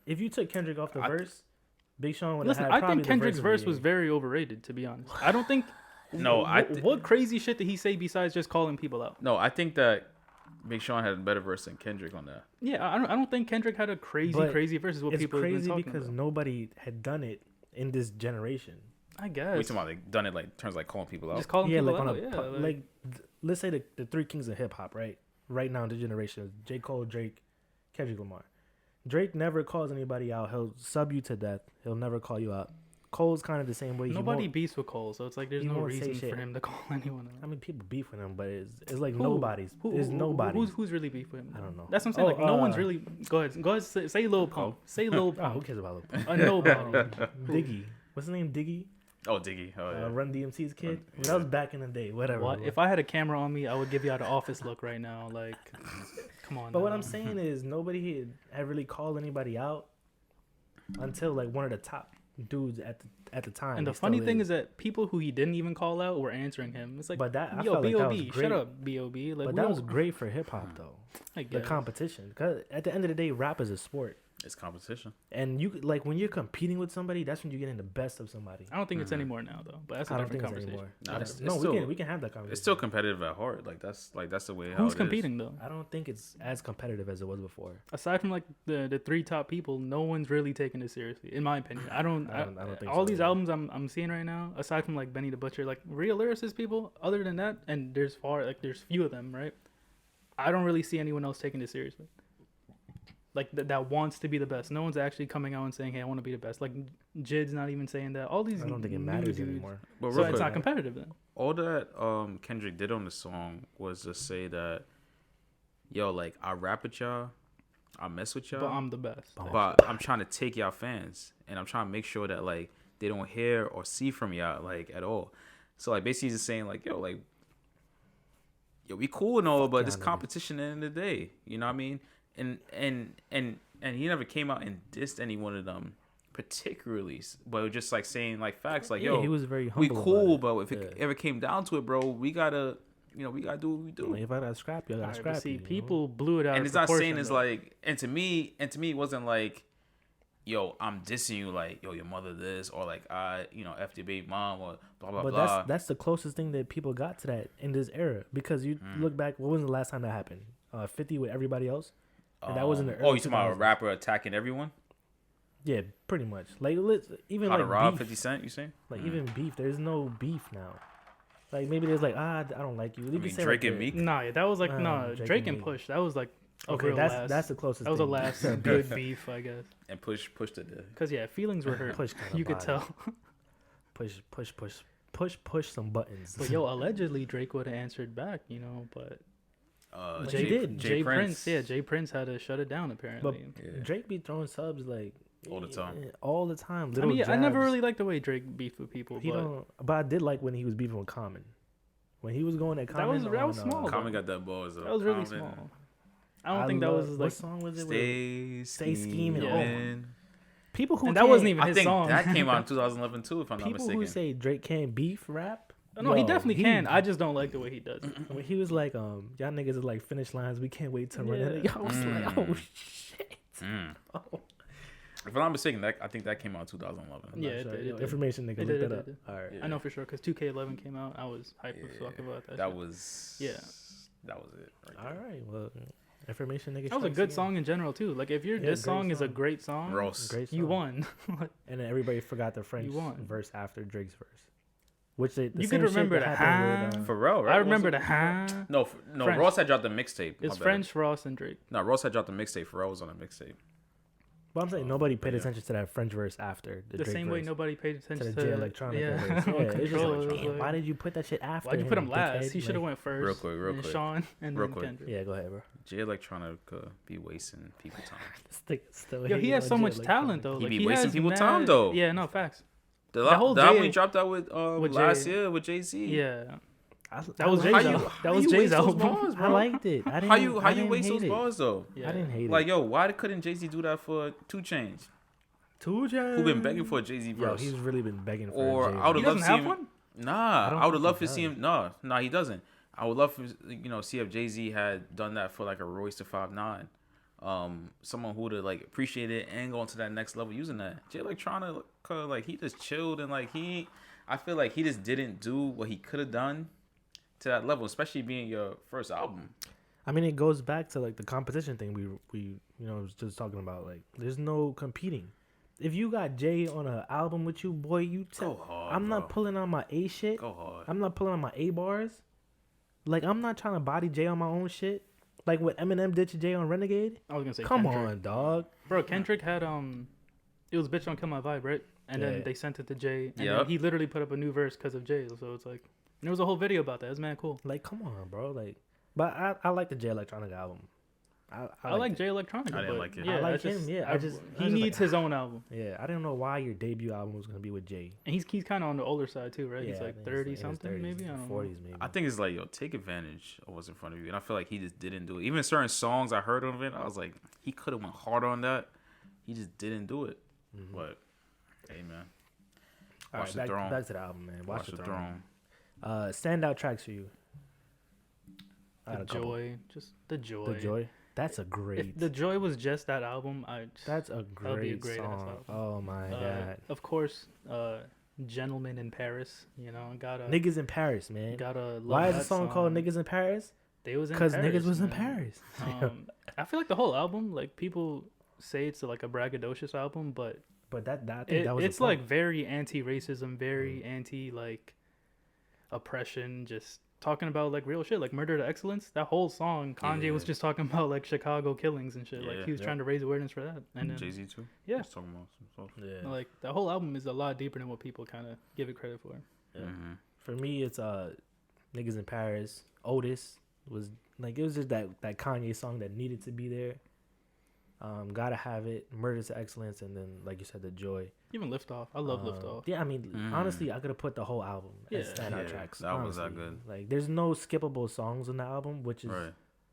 If you took Kendrick off the I verse, Big Sean would have Listen, had. I probably think the Kendrick's of verse the was year. very overrated, to be honest. I don't think. No, what crazy shit did he say besides just calling people out? No, I think that Big Sean had a better verse than Kendrick on that. Yeah, I don't think Kendrick had a crazy But verse. Is what It's people have been crazy talking because about. nobody had done it in this generation. I guess. We talking about like done it like terms like calling people out. Just calling Yeah, people like on out. a Yeah, like let's say the 3 kings of hip hop, right? Right now in the generation, J. Cole, Drake, Kendrick Lamar. Drake never calls anybody out. He'll sub you to death. He'll never call you out. Cole's kind of the same way. nobody beefs with Cole, so it's like there's he no won't say reason shit. for him to call anyone out. I mean, people beef with him, but it's like Who? nobody's. There's nobody. Who's really beef with him? I don't know. That's what I'm saying. Oh, Like no one's really. Go ahead. Say Lil Pump. Say Lil Oh, who Pump. cares about Lil Pump? Nobody. Diggy. What's his name? Diggy. Oh, Diggy. Oh, yeah. Run DMC's kid. Run- That was back in the day. Whatever. What? If I had a camera on me, I would give you the office look right now. Like, come on. But what now. I'm saying is nobody had really called anybody out until like one of the top dudes at the time. And the He still funny thing is that people who he didn't even call out were answering him. It's like, But that I yo, felt like that was B.O.B. great. Shut up, B.O.B. Like, But we that was don't- great for hip hop though. I The guess. competition, because at the end of the day, rap is a sport. It's competition. And you like when you're competing with somebody, that's when you're getting the best of somebody. I don't think it's anymore now though, but that's a I don't different think it's conversation. anymore. Nah, it's No, still, we can have that conversation. it's still competitive at heart. Like that's the way. Who's competing though? I don't think it's as competitive as it was before. Aside from like the three top people, no one's really taking it seriously, in my opinion. I don't think all so, these yeah. albums I'm seeing right now, aside from like Benny the Butcher, like real lyricist people. Other than that, and there's few of them, right? I don't really see anyone else taking it seriously. Like that wants to be the best. No one's actually coming out and saying, "Hey, I want to be the best." Like Jid's not even saying that. All these I don't think it new matters dudes. anymore. But So real it's quick, not competitive then. all that Kendrick did on the song was to say that, yo, like I rap with y'all, I mess with y'all, But I'm the best. but I'm trying to take y'all fans, and I'm trying to make sure that like they don't hear or see from y'all like at all. So like basically he's just saying like, yo, we cool and all, but it's competition at the end of the day. You know what I mean? And he never came out and dissed any one of them particularly, but just like saying like facts, like, yo, he was very we humble. cool, about but if it ever came down to it, bro, we gotta do what we do. If I gotta scrap you, I gotta Alright, scrap but see, you. people blew it out. And of it's not saying proportion, it's though. like, and to me, it wasn't like, yo, I'm dissing you, like, yo, your mother this, or like, F your baby mom, or blah blah But blah. that's the closest thing that people got to that in this era. Because you look back, what was the last time that happened? 50 with everybody else, and that was in the early Oh, you talking about a 2000s. rapper attacking everyone? Yeah, pretty much. Like even How to like rob beef, 50 Cent? You saying? like even beef. There's no beef now. Like maybe there's like I don't like you. I mean, Drake and Meek. Nah, yeah, that was like Drake and Meek. Push. That was like a Okay, real that's the closest. that was a thing. last good beef, I guess. And push to the. Cause yeah, feelings were hurt. Push kinda You could body. tell. Push some buttons. But yo, allegedly Drake would have answered back, but Jay did. Jay Prince, Jay Prince had to shut it down apparently. But Drake be throwing subs like all the time. All the time. I mean, I never jabs. really liked the way Drake beefed with people. But I did like when he was beefing with Common. When he was going at Common. That was small. Common got that balls though. That was really Common. small. I don't think that was what like song was it? Stay Scheming. Yeah. People who and that wasn't even I his think song. that came out in 2011 too, if I'm not people mistaken. who say Drake can't beef rap. No, he definitely can. I just don't like the way he does it. When he was like, y'all niggas is like finish lines. We can't wait to run it. Y'all was like, oh shit. Oh. If I'm not mistaken, I think that came out in 2011. Yeah, it did. Information nigga, It look did, that it up. did. All right. Yeah. I know for sure because 2K11 came out. I was hyped as fuck about that. That shit. was. Yeah. That was it. Right All there. right. Well, information nigga. That was a strikes good again. song in general too. Like if Yeah, this great song is a song. great song, Ross. Great you song. won. And then everybody forgot the French You won. verse after Drake's verse. Which they, the You same could shit remember that the happened with, Pharrell, right? I remember Was the it? No, French. Ross had dropped the mixtape. It's My bad. French, Ross, and Drake. No, Ross had dropped the mixtape. Pharrell was on a mixtape. But I'm saying nobody paid yeah. attention to that French verse after the The Drake same verse. way nobody paid to attention the to Jay Electronica yeah. verse. Yeah, it's just Control, like, it was damn, like, why did you put that shit after why'd you put him last? dickhead? He should have went first. Real quick, and quick. Sean and Real then quick. Kendrick. Yeah, go ahead, bro. Jay Electronica be wasting people time. Still Yo, he hating has on so Jay much talent Electronica. though. He Like, be wasting has people mad- time, though. Yeah, no facts. The whole album Jay- he dropped out with last Jay. year with Jay-Z. Yeah, I that was liked Jay's it. album. how That was you Jay's waste those album. bars, I bro? liked it. I didn't, How you I didn't waste hate those it. bars though? Yeah. I didn't hate Like, it. yo, why couldn't Jay-Z do that for 2 Chainz? 2 Chainz. Who been begging for a Jay-Z Yo, verse? he's really been begging for Or a Jay. I would He have loved doesn't to see have him. one. Nah, don't I would have think loved he to see does. him. No, he doesn't. I would love to, see if Jay-Z had done that for like a Royce to 5'9". Someone who would have like appreciated it and go into that next level using that. Jay Electronica, like he just chilled and like I feel like he just didn't do what he could have done to that level, especially being your first album. I mean, it goes back to like the competition thing we was just talking about. Like, there's no competing. If you got Jay on an album with you, boy, Go hard, I'm bro. not pulling on my A shit. Go hard. I'm not pulling on my A bars. Like, I'm not trying to body Jay on my own shit. Like what Eminem did to Jay on Renegade. I was gonna say, Come Kendrick. on, dog. Bro. Kendrick had it was "Bitch Don't Kill My Vibe," right? And Yeah. then they sent it to Jay, and Yep. then he literally put up a new verse because of Jay. So it's like, and there was a whole video about that. It's man cool. Like, come on, bro. Like, but I like the Jay Electronica album. I like Jay Electronica. I didn't but like it. Yeah, I like it's just- him, yeah, I just he like, needs his own album, Yeah, I didn't know why your debut album was gonna be with Jay. and he's kind of on the older side too, right? Yeah, He's I like think 30 in his something, 30s, maybe. I don't know. 40s, maybe. I think it's like, yo, take advantage of what's in front of you. And I feel like he just didn't do it. Even certain songs I heard of it, I was like, he could have went harder on that. He just didn't do it. Mhm. But, hey, man. All Watch right, the back, throne. back to the album, man. Watch, Watch the throne. Standout tracks for you. I had The a couple. joy, just the joy. The joy. That's a If great. The Joy was just that album, That's a that would be a great great ass song. album. Oh my god. Of course, Gentlemen in Paris. You know, Niggas in Paris, man. gotta love Why is the that song called Niggas in Paris? They was in Because Paris, niggas was in man. Paris. I feel like the whole album, like people say it's like a braggadocious album, but But I think that was it's the point. like very anti-racism, very anti like oppression, just talking about like real shit, like Murder to Excellence. That whole song, Kanye was Yeah. just talking about like Chicago killings and shit. Like Yeah. he was Yep. trying to raise awareness for that. And then Jay-Z too. Yeah. Just talking about some stuff. Yeah. like that whole album is a lot deeper than what people kind of give it credit for. Yeah. Mm-hmm. For me, it's Niggas in Paris. Otis was like, it was just that Kanye song that needed to be there. Gotta Have It, Murder to Excellence, and then like you said, The Joy. Even Lift Off, I love Lift Off. Yeah, I mean, honestly, I could have put the whole album as Yeah. standout Yeah, tracks. that was that honestly. good. Like, there's no skippable songs on the album, which is Right.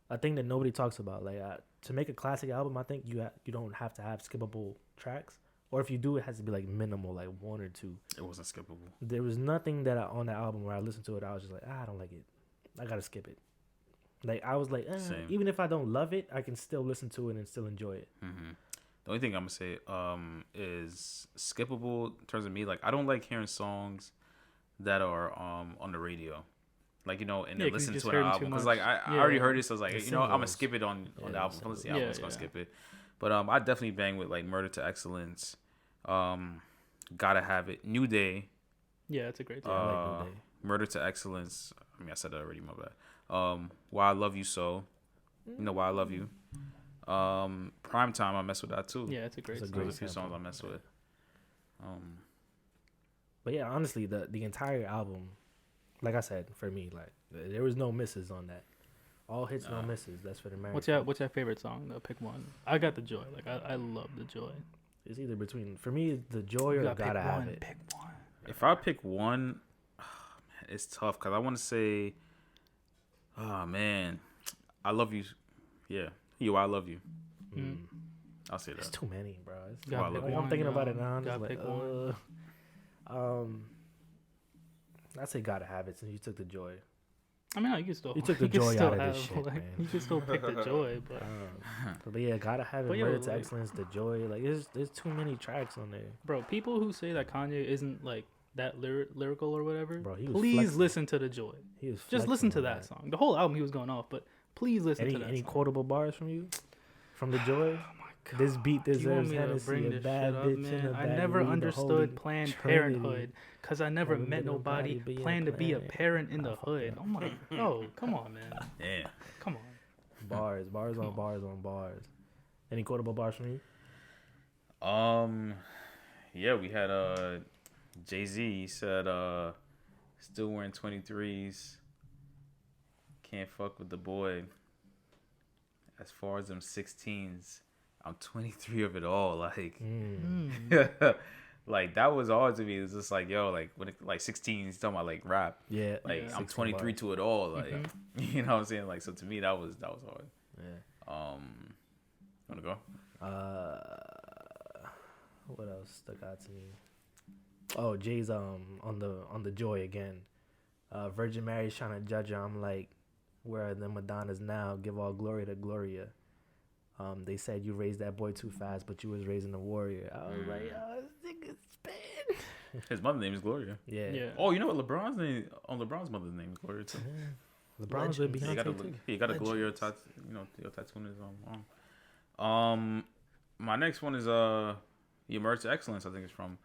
a thing that nobody talks about. Like, to make a classic album, I think you don't have to have skippable tracks, or if you do, it has to be like minimal, like one or two. It wasn't skippable. There was nothing that on the album where I listened to it, I was just like, I don't like it. I gotta skip it. Like, I was like, Same. even if I don't love it, I can still listen to it and still enjoy it. Mm-hmm. The only thing I'm gonna say is skippable in terms of me. Like, I don't like hearing songs that are on the radio, like, you know, and then 'cause you listen just to an heard 'em too album because much. like I Yeah. already heard it, so I was like, The you know, I'm gonna singles. skip it on Yeah, the album. the If I listen to the singles. album, I'm Yeah, just gonna yeah. skip it. But I definitely bang with like Murder to Excellence, Gotta Have It, New Day, Yeah, it's a great Yeah, I like Uh, New Day. Murder to Excellence. I mean, I said that already. My bad. Why I Love You So. You know Why I Love You. Prime Time. I mess with that too. Yeah, it's a great It's a song. great There's a few sample. songs I mess with. But yeah, honestly, the entire album, like I said, for me, like there was no misses on that. All hits, no misses. That's for the American. What's your favorite song? Though? Pick one. I got The Joy. Like I love The Joy. It's either between, for me, The Joy You or gotta Gotta pick Have one. It. Pick one. If I pick one, man, it's tough because I want to say, oh man, I love you. Yeah, I love you. Mm. I'll say It's that. too many, bro. It's Gotta Why I pick Love You. I'm one, thinking about yo. it now. I'm just Gotta like, pick one. I'd say Gotta Have It since you took The Joy. I mean, no, you can still. You took the can joy still out of this have, shit, like, man. You can still pick The Joy, but But yeah, Gotta Have It, But yo, Murder to like- Excellence, The Joy. Like, there's too many tracks on there. bro, people who say that Kanye isn't like that lyrical or whatever, Bro, he was please flexing. listen to The Joy. He was Just listen flexing to on that song. The whole album he was going off, but please listen to that. Any song. quotable bars from you? From The Joy? Oh my God. This beat Do you want deserves me to Hennessy, bring a this bad shit up, bitch and man? a I bad never weed, the understood Holy Planned Trinity. Parenthood because I never met nobody being planned to be a planned. parent in the fuck hood. that. Oh my, oh come on, man, Yeah. come on. Bars on Come on. bars on bars. Any quotable bars from you? Yeah, we had Jay-Z. He said still wearing 23s. Can't fuck with the boy. As far as them 16s, I'm 23 of it all. Like, like that was hard to me. It's just like, yo, like when it, like 16, he's talking about like rap. Yeah. Like Yeah. I'm 16 23 bars. to it all. Like, you know what I'm saying? Like, so to me, that was hard. Yeah. Wanna go? What else stuck out to me? Oh, Jay's on the Joy again. Virgin Mary's trying to judge her. I'm like, where are the Madonnas now? Give all glory to Gloria. They said you raised that boy too fast, but you was raising a warrior. I was like, oh, this nigga's spin. His mother's name is Gloria. Yeah. Yeah. Oh, you know what? LeBron's mother's name is Gloria too. LeBron's with Yeah, Beyonce he got a too. Gloria Legends. tattoo. You know, your tattoo on his arm. My next one is Your Murder to Excellence. I think it's from.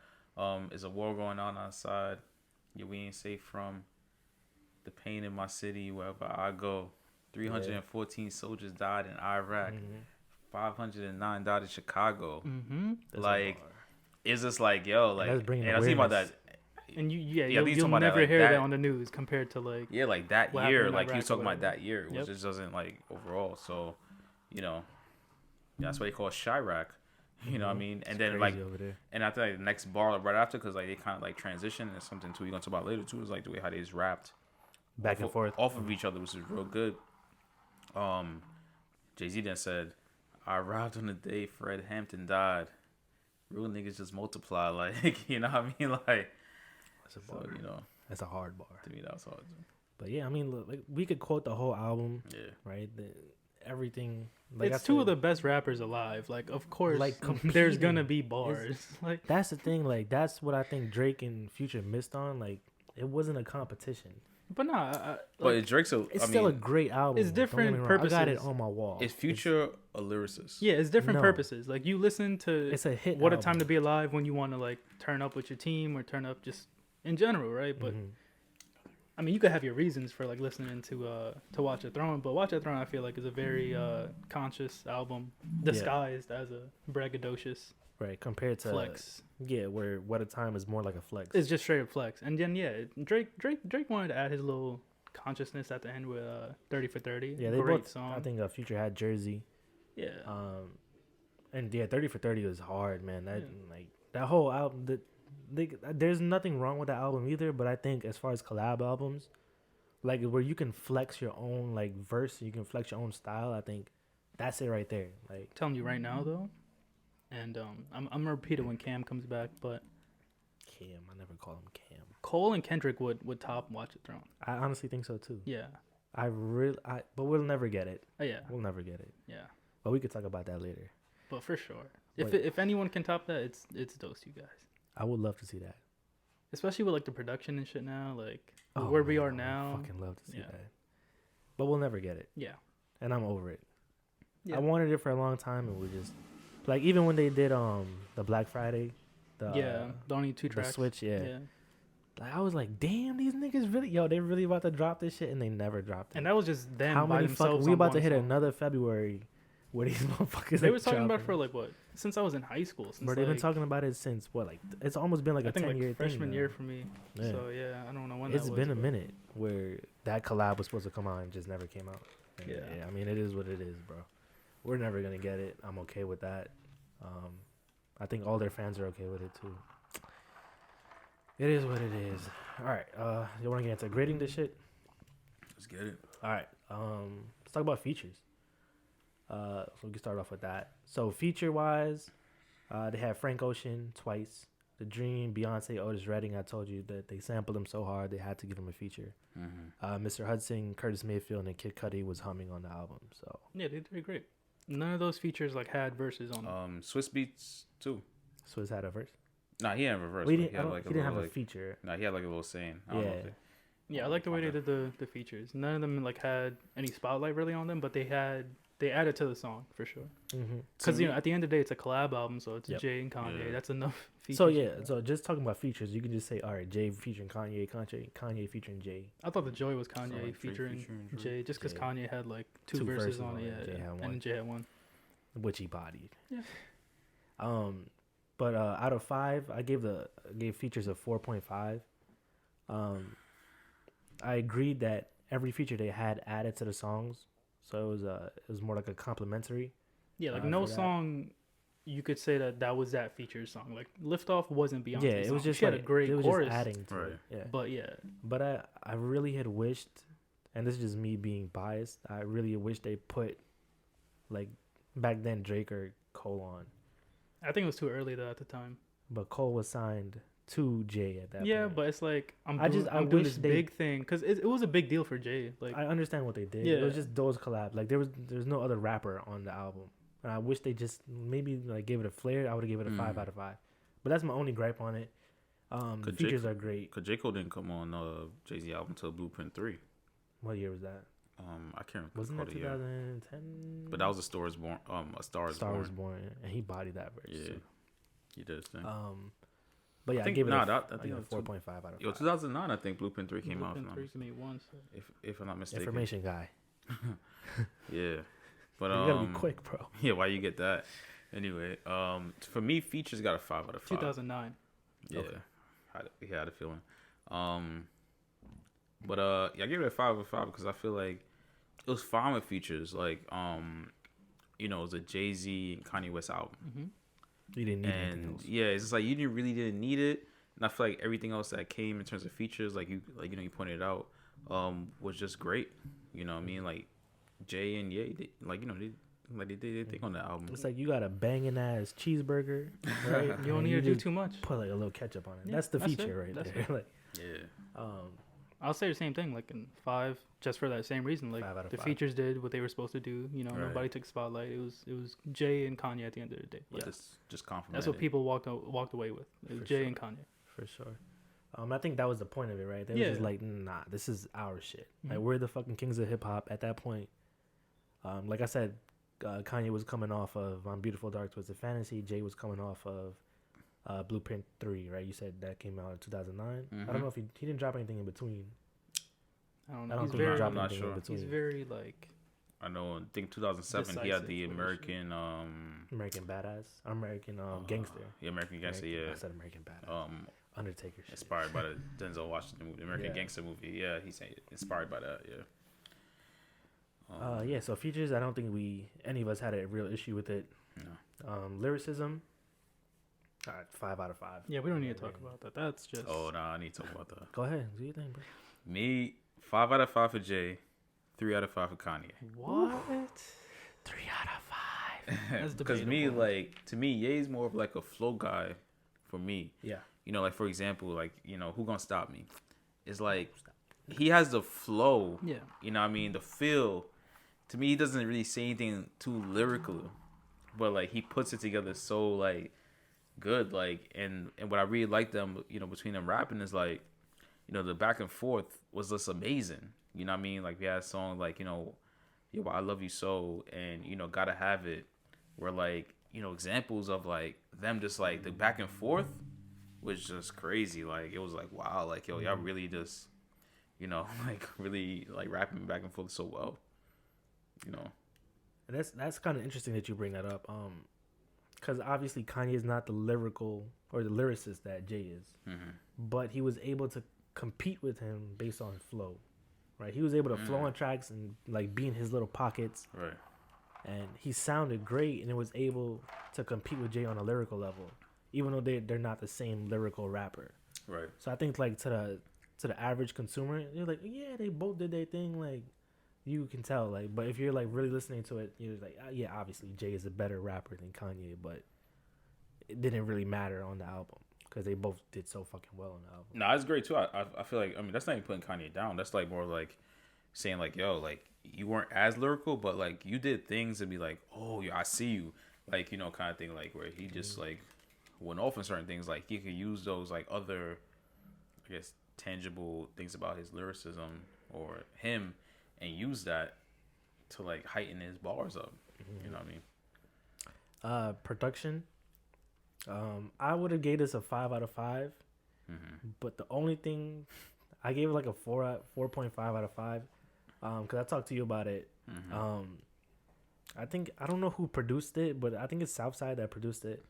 Is a war going on outside. Yeah, we ain't safe from the pain in my city wherever I go. 314 soldiers died in Iraq. 509 died in Chicago. Mm-hmm. Like, it's just like, yo, like, that's bringing and I was thinking about that. awareness. And I you'll think he's talking about never that, like, hear that that- on the news compared to like Yeah, like that What year, happened in like he Iraq was or talking about whatever. that year, which Yep. just doesn't like overall. So, you know, that's why they call it Chirac. You know what I mean? And then like, Crazy over there. and I think like, the next bar right after, because like they kind of like transition and something too. You're gonna talk about later too. Is like the way how they just rapped Back and forth. off of each other, which is real good. Jay-Z then said, "I arrived on the day Fred Hampton died. Real niggas just multiply." Like, you know what I mean? Like, That's a so, bar. you know, That's a hard bar. to me that was hard. But yeah, I mean, look, like we could quote the whole album, Yeah. right? everything. Like It's two of the best rappers alive. Like, of course, Like, there's competing gonna be bars. Like, that's the thing. Like that's what I think Drake and Future missed on. Like it wasn't a competition. but nah, But Drake's a. It's I still a mean, great album. it's Don't get different me wrong. I got it purposes. on my wall. is Future a lyricist? yeah, it's different No. purposes. Like, you listen to It's a hit. What a album. Time to Be Alive when you want to like turn up with your team or turn up just in general, right? But Mhm. I mean, you could have your reasons for like listening to Watch the Throne, but Watch the Throne I feel like is a very conscious album disguised as a braggadocious Right, compared to flex. Yeah, where What a Time is more like a flex. It's just straight up flex. And then Drake wanted to add his little consciousness at the end with 30 for 30. Yeah, they Great both. song. I think Future had Jersey. Yeah. And yeah, 30 for 30 was hard, man. That Yeah. like that whole album. There's nothing wrong with that album either, but I think as far as collab albums, like where you can flex your own like verse, you can flex your own style. I think that's it right there. Like telling you right now though, and I'm gonna repeat it when Cam comes back, but Cam, I never call him Cam. Cole and Kendrick would top Watch the Throne. I honestly think so too. Yeah. But we'll never get it. Yeah. We'll never get it. Yeah. But we could talk about that later. But for sure, Wait. if anyone can top that, it's those two guys. I would love to see that. Especially with like the production and shit now, like Oh, where we man, are I would now. fucking love to see Yeah. that. But we'll never get it, Yeah. and I'm over it. Yeah. I wanted it for a long time, and we just like even when they did the Black Friday, The only two the tracks. Switch, yeah. Yeah. Like, I was like, damn, these niggas really, they really about to drop this shit, and they never dropped it. And that was just them How by many themselves. fucking? We on about to one hit song. another February where these motherfuckers. They are were talking about dropping. for like what? Since I was in high school. Since Bro, they've been like, talking about it since what? Like it's almost been like I a think 10-year like thing. freshman now. year for me. Yeah. So yeah, I don't know when It's that was. been a but- minute where that collab was supposed to come out and just never came out. And Yeah. I mean, it is what it is, bro. We're never gonna get it. I'm okay with that. I think all their fans are okay with it too. It is what it is. All right. You want to get into grading this shit? Let's get it. All right. Let's talk about features. So we can start off with that. So feature wise, they had Frank Ocean twice. The Dream, Beyonce, Otis Redding. I told you that they sampled him so hard they had to give him a feature. Mm-hmm. Mr. Hudson, Curtis Mayfield, and Kid Cudi was humming on the album. So Yeah, they did great. None of those features like had verses on them. Swiss Beats too. Swizz had a verse. Nah, he had a reverse. We but didn't. He had like He didn't have little, a feature. Nah, he had like a little saying. I don't know Yeah. if it- Yeah, I like the way they did the features. None of them like had any spotlight really on them, but they added to the song for sure. Mm-hmm. Because To me- at the end of the day, it's a collab album, so it's Yep. Jay and Kanye. Yeah. That's enough features. So yeah. So just talking about features, you can just say, all right, Jay featuring Kanye, Kanye featuring Jay. I thought the Joy was Kanye like Drake featuring featuring Drake. Jay, just because Jay. Kanye had like two Two verses verses on on it, it, yeah, Jay had and one. then Jay had one. Which he bodied. Yeah. But out of 5, I gave features a 4.5. I agreed that every feature they had added to the songs, so it was more like a complimentary. Yeah, like for no that. song you could say that was that feature song. Like Liftoff wasn't Beyonce's Yeah, it was song. just She like, had a great it was chorus, just adding to Right. it. Yeah. but yeah, But I really had wished, and this is just me being biased, I really wish they put, like, back then Drake or Cole on. I think it was too early though at the time. But Cole was signed to Jay at that Yeah, point. but it's like I'm I doing wish this they- big thing because it was a big deal for Jay. Like I understand what they did. Yeah. It was just those collabs. Like there's no other rapper on the album. And I wish they just maybe like gave it a flair. I would have given it a 5 out of 5. But that's my only gripe on it. The J. features are great. Cause J. Cole didn't come on Jay-Z album until Blueprint 3. What year was that? I can't Wasn't recall that the year. 2010? But that was A Star Is Born. A Star Is Star Born. Was Born, and he bodied that verse. Yeah, Too. he did his thing. But yeah, I, think- gave it nah, a, that- I I think gave it a it was 4.5 out of 5. Yo, 2009, I think Blueprint 3 came out. Blueprint 3 made one. So. If I'm not mistaken. Information guy. Yeah, but You gotta be quick, bro. Yeah, why you get that? Anyway, for me, features got a 5 out of 5. 2009. Yeah, Okay. he had a feeling. But yeah, I give it a 5 out of 5 because I feel like it was fine with features. Like, it was a Jay-Z and Kanye West album, You didn't need anything and else. yeah, it's just like you really didn't need it. And I feel like everything else that came in terms of features, you pointed out, was just great. You know what I mean? Like Jay and Ye, they did their thing on the album. It's like you got a banging ass cheeseburger, right? You don't And need to do just too much. Put like a little ketchup on it. Yeah, that's the that's feature it. right That's there. it. Like, Yeah, I'll say the same thing. Like in 5, just for that same reason. Like 5 out of the 5. features did what they were supposed to do. You know, Right. nobody took spotlight. It was Jay and Kanye at the end of the day. But Yeah, this just complimented. that's what people walked away with. It was For Jay sure. and Kanye. For sure. I think that was the point of it, right? They Yeah. was just like, nah, this is our shit. Like, Mhm. we're the fucking kings of hip hop at that point. Like I said, Kanye was coming off of Beautiful Dark Twisted Fantasy. Jay was coming off of Blueprint 3, right? You said that came out in 2009. I Mhm. don't know if he didn't drop anything in between. I don't I know. don't He's think he very, dropped I'm not anything sure. in between. he's very like. I know. I think 2007 he had the Decisive, American American Badass. American Gangster. Yeah, American Gangster. American- Yeah. I said American Badass. Undertaker shit. Inspired by the Denzel Washington movie, the American Yeah. Gangster movie. Yeah, he's inspired by that. Yeah. Yeah, so features, I don't think any of us had a real issue with it. No. Lyricism, 5 out of 5. Yeah, we don't need to I talk mean, about that. That's just. Oh no, I need to talk about that. Go ahead, do your thing, bro. Me, 5 out of 5 for Jay, 3 out of 5 for Kanye. What? 3 out of 5. That's Because me, debatable. like, to me, Ye's more of like a flow guy for me. Yeah. You know, like, for example, like, you know, Who Gonna Stop Me? It's like, he has the flow, Yeah. you know what I mean? The feel. To me, he doesn't really say anything too lyrical, but, like, he puts it together so, like, good. Like, and what I really like them, you know, between them rapping is, like, you know, the back and forth was just amazing. You know what I mean? Like, we had a song like, you know, Yo, I Love You So, and, you know, Gotta Have It, where, like, you know, examples of, like, them just, like, the back and forth was just crazy. Like, it was like, wow, like, yo, y'all really just, you know, like, really, like, rapping back and forth so well, you know. And that's kind of interesting that you bring that up. Because obviously Kanye is not the lyrical or the lyricist that Jay is, but he was able to compete with him based on flow, right? He was able to flow on tracks and like be in his little pockets, Right. and he sounded great, and it was able to compete with Jay on a lyrical level, even though they're not the same lyrical rapper. Right. So I think like to the average consumer, you're like, yeah, they both did their thing, like. You can tell, like, but if you're like really listening to it, you're like, yeah, obviously Jay is a better rapper than Kanye, but it didn't really matter on the album because they both did so fucking well on the album. No, it's great too. I feel like, I mean, that's not even putting Kanye down. That's like more like saying like, yo, like you weren't as lyrical, but like you did things and be like, oh, yeah, I see you, like, you know, kind of thing, like where he just like went off on certain things, like he could use those like other, I guess, tangible things about his lyricism or him and use that to like heighten his bars up. You know what I mean? Production, I would have gave this a 5 out of 5, but the only thing I gave it like a 4.5 out of 5, because I talked to you about it. I don't know who produced it, but I think it's Southside that produced it,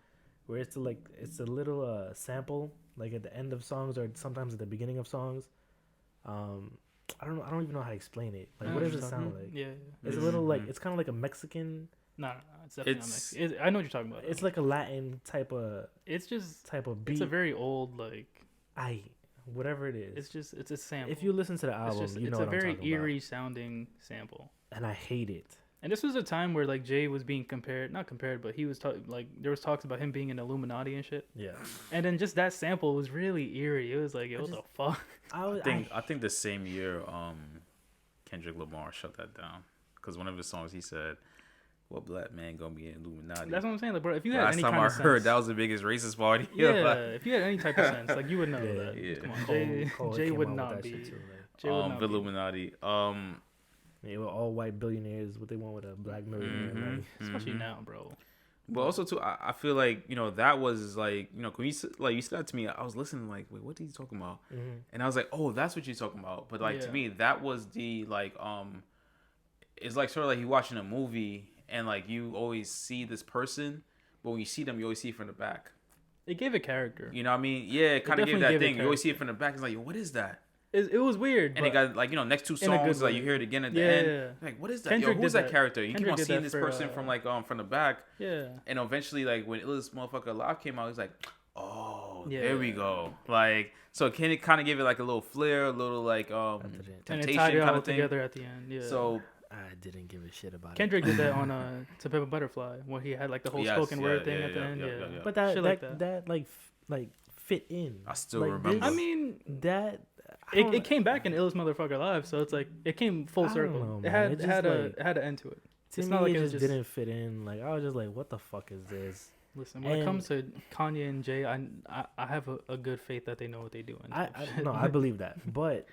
where it's a little sample like at the end of songs or sometimes at the beginning of songs. I don't even know how to explain it. Like, what does it sound like? Yeah. It's a little like, it's kind of like a Mexican. No, it's definitely not It's- Mexican. I know what you're talking about. It's like a Latin type of It's just. beat. It's a very old like. Whatever it is. It's a sample. If you listen to the album, you know it's a what very I'm talking eerie sounding sample. about. And I hate it. And this was a time where like Jay was being not compared, but he was like there was talks about him being in Illuminati and shit. Yeah. And then just that sample was really eerie. It was like, what the fuck? I think the same year, Kendrick Lamar shut that down because one of his songs he said, "What black man gonna be in Illuminati?" That's what I'm saying, like, bro. If you had Last any time kind I of heard sense, that was the biggest racist party. yeah, Like, if you had any type of sense, like you would know Yeah, that. yeah. Come on, Cole Jay came would out with not that be. shit too, like. Jay would not be. Illuminati. They were all white billionaires. What they want with a black millionaire? Like, Especially now, bro. But also too, I feel like, you know, that was like, you know, when you said that to me, I was listening like, wait, what are you talking about? And I was like, oh, that's what you're talking about. But like to Yeah. me, that was the like it's like sort of like you watching a movie and like you always see this person, but when you see them, you always see it from the back. It gave a character. You know what I mean? Yeah, it kind of gave definitely that gave it thing. You always see it from the back. It's like, yo, what is that? It was weird. And it got like, you know, next two in a good songs, like way. you hear it again at the Yeah, end. yeah. Like, what is that? Kendrick Yo, who's did that that. character? You Kendrick keep on did seeing that this for, person from like from the back. Yeah. And eventually, like when Illest Motherfucker Alive came out, he's like, "Oh, Yeah. there we go." Like, so can it kind of give it like a little flair, a little like And it temptation tied it kind all of thing. together at the end. Yeah. So I didn't give a shit about Kendrick did that on To Pimp a Butterfly, where he had like the whole Yes, spoken yeah, word thing yeah, at the yeah, end. yeah, Yeah. yeah, yeah. it. But that Shit that, like that like fit in. I still Like, remember. I mean, that it came back in Illest Motherfucker Live, so it's like it came full circle. know, it man. had It it had just, a like, it had an end to it. To It's me, not like it it was just didn't fit in. Like, I was just like, what the fuck is this? Listen, when it comes to Kanye and Jay, I have a good faith that they know what they doing. I believe that. But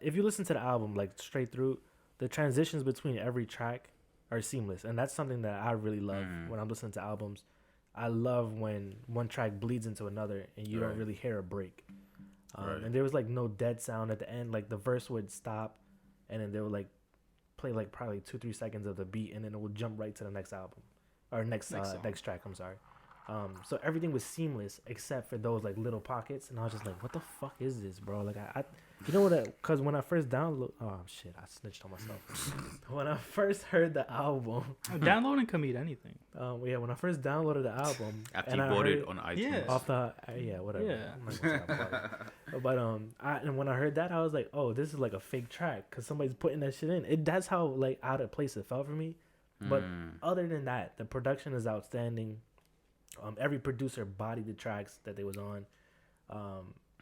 if you listen to the album like straight through, the transitions between every track are seamless, and that's something that I really love when I'm listening to albums. I love when one track bleeds into another and you don't really hear a break. And there was like no dead sound at the end. Like the verse would stop, and then they would like play like probably 2-3 seconds of the beat, and then it would jump right to the next album or next track. I'm sorry. So everything was seamless except for those like little pockets, and I was just like, "What the fuck is this, bro?" Like, you know what? Because when I first download, oh shit, I snitched on myself. When I first heard the album, downloading can mean anything. when I first downloaded the album, after you bought it on iTunes, off the whatever. Yeah. I'm not gonna talk about it. But and when I heard that, I was like, "Oh, this is like a fake track," because somebody's putting that shit in. That's how like out of place it felt for me. But other than that, the production is outstanding. Every producer bodied the tracks that they was on.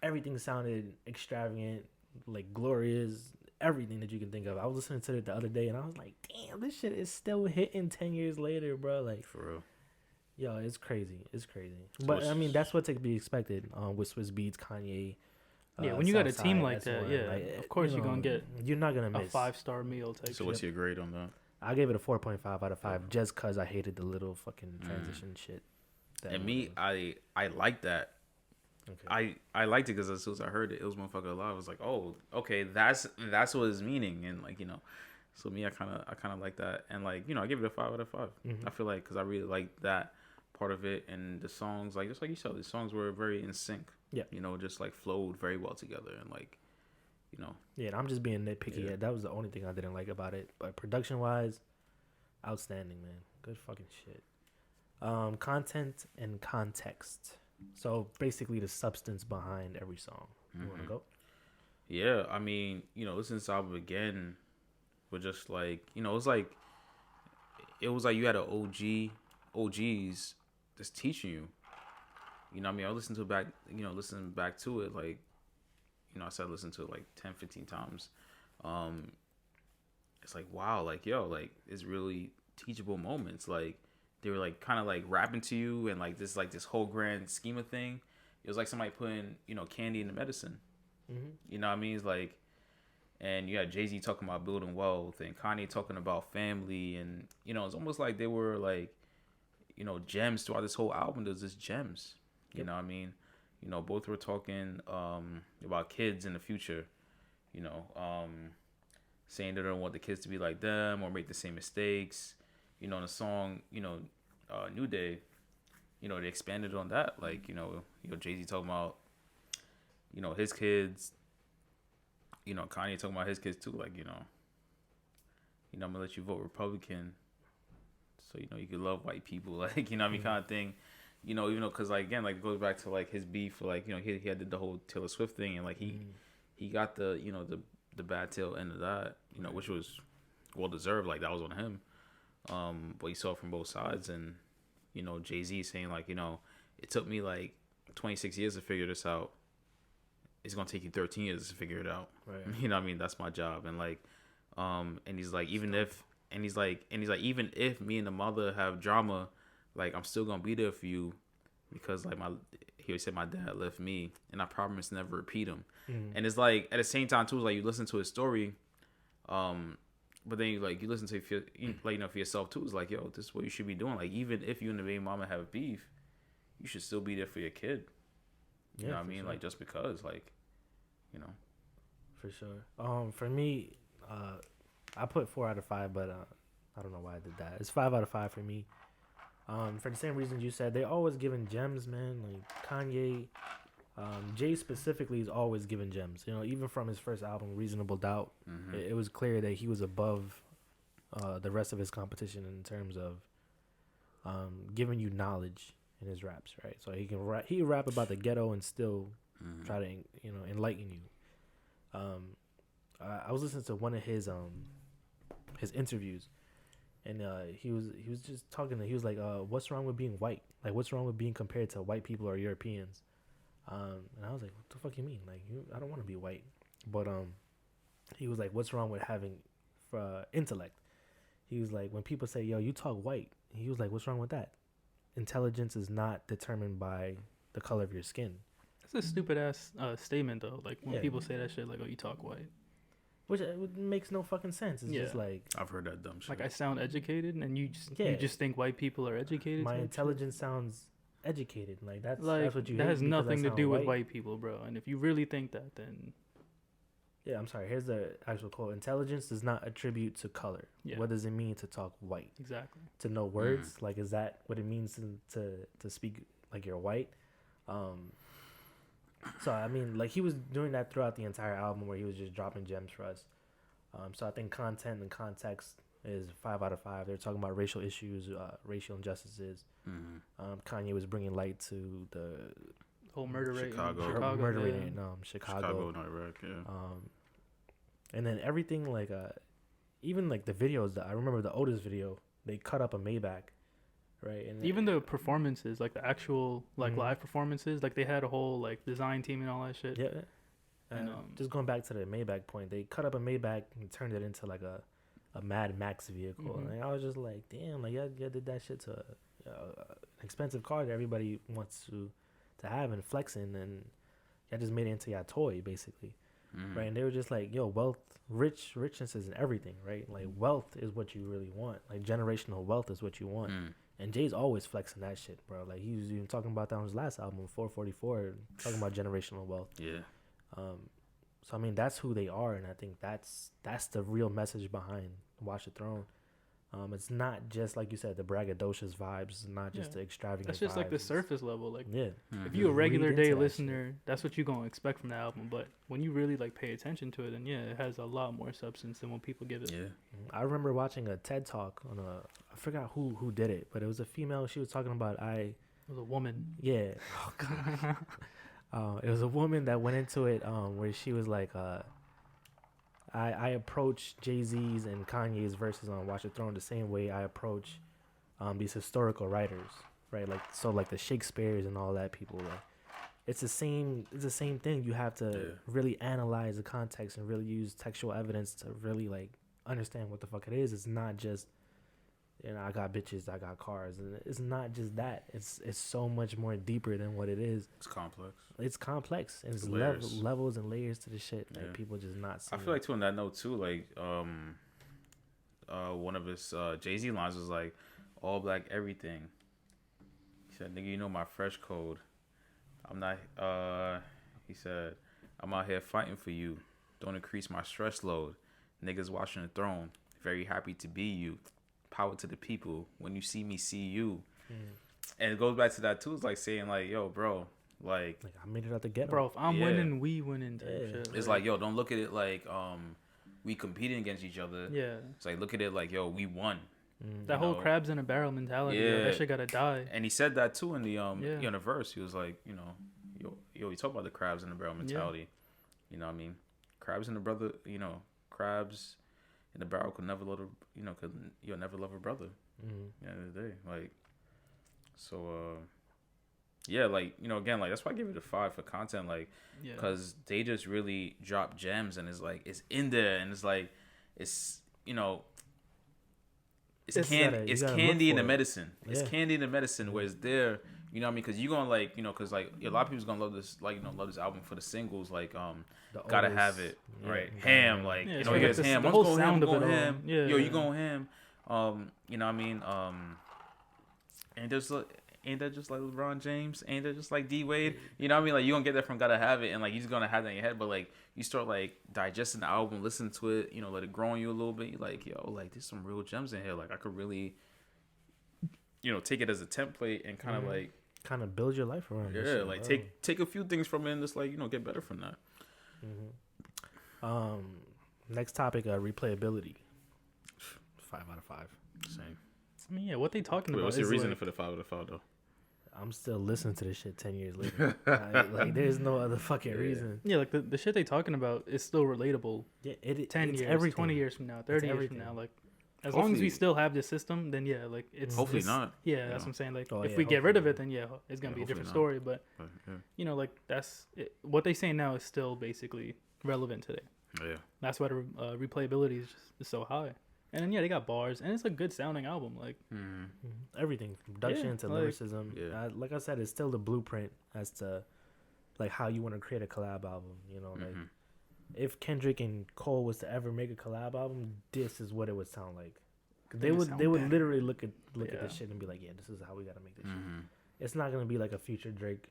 Everything sounded extravagant, like glorious, everything that you can think of. I was listening to it the other day, and I was like, damn, this shit is still hitting 10 years later, bro. Like, for real. Yo, it's crazy. It's crazy. But, I mean, that's what to be expected with Swiss Beats, Kanye. When you got a team Southside, like that, S1, like, of course you're going to get you're not gonna miss a 5-star meal type. So what's your grade on that? I gave it a 4.5 out of 5 just because I hated the little fucking transition shit. And me, I like that. Okay. I liked it because as soon as I heard it was motherfucker alive. I was like, oh, okay, that's what it's meaning, and like, you know, so me, I kind of like that, and like, you know, I give it a 5 out of 5. I feel like because I really like that part of it, and the songs, like just like you said, the songs were very in sync. Yeah, you know, just like flowed very well together, and like, you know. Yeah, and I'm just being nitpicky. Yeah, that was the only thing I didn't like about it, but production wise, outstanding, man. Good fucking shit. Content and context. So basically the substance behind every song. You want to go? Yeah, I mean, you know, listening to this album again was just like, you know, it was like you had an OGs just teaching you. You know what I mean? I listened to it back, you know, listening back to it, like, you know, I said listen to it like 10, 15 times. It's like, wow, like, yo, like, it's really teachable moments. Like, they were like kind of like rapping to you, and like this whole grand scheme of thing. It was like somebody putting, you know, candy in the medicine. You know what I mean? It's like, and you had Jay-Z talking about building wealth, and Kanye talking about family, and you know, it's almost like they were like, you know, gems throughout this whole album. There's just gems. You know what I mean? You know, both were talking about kids in the future. You know, saying they don't want the kids to be like them or make the same mistakes. You know, in the song, you know, New Day, you know, they expanded on that. Like, you know, Jay-Z talking about, you know, his kids. You know, Kanye talking about his kids too. Like, you know, I'm gonna let you vote Republican, so you know you can love white people. Like, you know what I mean, kind of thing. You know, even though, cause like again, like it goes back to like his beef. Like, you know, he had the whole Taylor Swift thing, and like he got the, you know, the bad tail end of that. You know, which was well deserved. Like that was on him. But you saw it from both sides, and you know, Jay-Z saying like, you know, it took me like 26 years to figure this out. It's gonna take you 13 years to figure it out. Right. You know what I mean? That's my job. And like, and he's like, even if even if me and the mother have drama, like I'm still gonna be there for you, because like he said my dad left me, and I promise never to repeat him. And it's like at the same time too, like you listen to his story, but then you listen to it for yourself too. It's like, yo, this is what you should be doing. Like, even if you and the baby mama have beef, you should still be there for your kid. You know what I mean? Sure. Like, just because, like, you know. For sure. For me, I put 4 out of 5, but I don't know why I did that. It's 5 out of 5 for me. For the same reasons you said, they always giving gems, man. Like Kanye, Jay specifically is always giving gems. You know, even from his first album, Reasonable Doubt, it was clear that he was above the rest of his competition in terms of giving you knowledge in his raps, right? So he can rap about the ghetto and still try to, you know, enlighten you. I was listening to one of his interviews, and he was just talking. He was like, "What's wrong with being white? Like, what's wrong with being compared to white people or Europeans?" And I was like, "What the fuck you mean? Like, I don't want to be white." But he was like, "What's wrong with having intellect?" He was like, when people say, "Yo, you talk white," he was like, "What's wrong with that? Intelligence is not determined by the color of your skin." That's a stupid ass statement though. Like when Yeah. people say that shit, like, "Oh, you talk white." Which makes no fucking sense. It's just like, I've heard that dumb shit. Like I sound educated, and you just think white people are educated. my type intelligence sounds educated. Like shit? that's Like what you that hate has because I nothing to sound do with white people, bro. And if you really think that, then Yeah, I'm sorry. Here's the actual quote. Intelligence does not attribute to color. yeah, What does it mean to talk white? exactly. To know words? Like, is that what it means to speak like you're white? So, I mean, like, he was doing that throughout the entire album where he was just dropping gems for us. So I think content and context is 5 out of 5. They're talking about racial issues, racial injustices. Kanye was bringing light to the Whole murder rate Chicago. in Chicago, murder rate yeah. in Chicago. Chicago and Iraq, yeah. And then everything like even like the videos. I remember the Otis video. They cut up a Maybach, right? And Even the performances, like the actual like Mhm. live performances, like they had a whole like design team and all that shit. yeah. And, Just going back to the Maybach point, they cut up a Maybach and turned it into like a Mad Max vehicle. Mhm. And I was just like, damn, like y'all did that shit to an expensive car that everybody wants to have and flexing, and y'all just made it into your toy basically, right? And they were just like, yo, richness isn't everything, right? Like wealth is what you really want. Like generational wealth is what you want. And Jay's always flexing that shit, bro. Like he was even talking about that on his last album, 444, talking about generational wealth. Yeah. So I mean, that's who they are, and I think that's the real message behind Watch the Throne. It's not just like you said, the braggadocious vibes. It's not just Yeah. the extravagant. That's just like the vibes. surface level. Like Yeah. if you a Read regular into day that listener, that's what you gonna expect from the album. But when you really like pay attention to it, then yeah, it has a lot more substance than what people give it. Yeah. I remember watching a TED talk on I forgot who did it, but it was a female. She was talking about It was a woman. yeah. Oh god. It was a woman that went into it where she was like I approach Jay-Z's and Kanye's verses on Watch the Throne the same way I approach these historical writers, right? Like so like the Shakespeare's and all that people like it's the same thing. You have to really analyze the context and really use textual evidence to really like understand what the fuck it is. It's not just I got bitches, I got cars. And it's not just that. It's so much more deeper than what it is. It's complex. It's complex. And it's Layers. levels and layers to the shit. Like Yeah. people just not I seeing. feel like too on that note too, like one of his Jay-Z lines was like, all black everything. He said, nigga, you know my fresh code. I'm not he said, I'm out here fighting for you. Don't increase my stress load. Niggas watching the throne. Very happy to be you. Power to the people. When you see me, see you. And it goes back to that too. It's like saying like, yo, bro, like I made it out the ghetto. Bro, if I'm Yeah. winning, we winning type Yeah. shit. it's like, yo, don't look at it like we competing against each other. yeah. It's like look at it like, yo, we won. That whole crabs in a barrel mentality, yo, Yeah. that shit gotta die. And he said that too in the Yeah. in the verse. He was like, you know, yo, you talk about the crabs in the barrel mentality. You know what I mean? Crabs in the brother, crabs in the barrel could never love could you'll never love a brother. At the end of the day. Like so yeah, like, again, like that's why I give it a 5 for content, like Yeah. because they just really drop gems and it's like it's in there and it's like it's it's It's candy. gotta- you It's gotta candy look in the for it. medicine. It's Yeah. candy in the medicine where it's there. You know what I mean? Because you're gonna like, because like a lot of people's gonna love this, like love this album for the singles, like The gotta Otis, have it, yeah, right? Gotta Ham, Have It. like Yeah, it's you like here's the ham. whole I'm going ham. sound I'm of going it all. ham. Yeah. Yo, you going ham? You know what I mean? And there's ain't that just like LeBron James? Ain't that just like D Wade? You know what I mean? Like you gonna get that from Gotta Have It, and like you're just gonna have that in your head. But like you start like digesting the album, listen to it, let it grow on you a little bit. You're like, yo, like there's some real gems in here. Like I could really, take it as a template and kind of like Kind of build your life around. this yeah, shit, like bro. take a few things from it and just like get better from that. Next topic, replayability. 5 out of 5. Same. I mean, yeah, what they talking Wait, about what's your is reasoning like, for the 5 out of 5 though? I'm still listening to this shit 10 years later. Like there's no other fucking reason. yeah, like the shit they talking about is still relatable. Yeah, 10 it's years, everything. 20 years from now, 30 years everything. from now, like as long as we Hopefully- still have this system, then yeah, like it's Hopefully it's- not. Yeah, that's what I'm saying. Like Oh, if yeah, we get rid of hopefully. it, then yeah, it's gonna Yeah, be a different hopefully story. But But, yeah. like that's it, what they say now is still basically relevant today. Yeah. That's why the replayability is so high. And then, yeah, they got bars, and it's a good sounding album. Like everything from production Yeah, to like- lyricism. Yeah. Like I said, it's still the blueprint as to like how you want to create a collab album. You know, like if Kendrick and Cole was to ever make a collab album, this is what it would sound like. 'Cause It would they sound would better. literally look at Yeah. this shit and be like, yeah, this is how we gotta make this shit. Mm-hmm. It's not gonna be like a future Drake,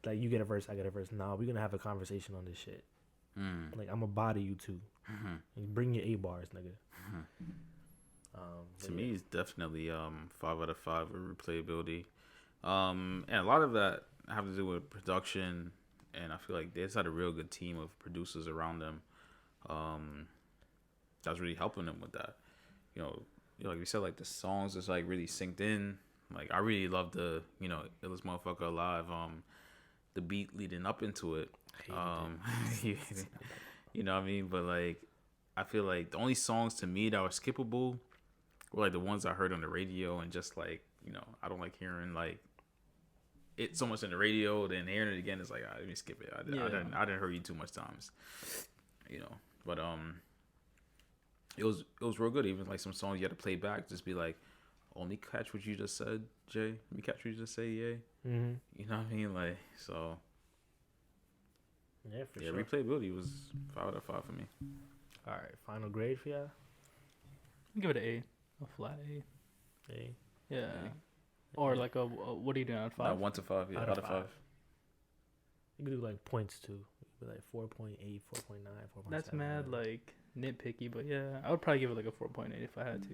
like you get a verse, I get a verse. Nah, we're gonna have a conversation on this shit. Mm-hmm. Like I'm gonna body you two. And bring your 8 bars, nigga. To me, it's definitely 5 out of 5 with replayability. And a lot of that have to do with production, and I feel like they just had a real good team of producers around them. That's really helping them with that. You know, like you said, like the songs is like really synced in. Like I really love the, Illest Motherfucker Alive, the beat leading up into it. You know what I mean? But like, I feel like the only songs to me that were skippable were like the ones I heard on the radio, and just like, I don't like hearing like it so much on the radio. Then hearing it again is like, let me skip it. I didn't hear you too much times, But it was real good. Even like some songs you had to play back, just be like, only catch what you just said, Jay. Let me catch what you just say, yeah. Mm-hmm. You know what I mean? Like, so yeah, for sure. replayability was 5 out of 5 for me. All right, final grade for y'all. give it an A, a flat A. A. Yeah. A. Or like a what are you doing out of 5? 1 to 5, yeah, Out out of of 5. You could do like points too. You could be like 4.8, 4.9, 4.7. That's mad like nitpicky, but yeah, I would probably give it like a 4.8 if I had to.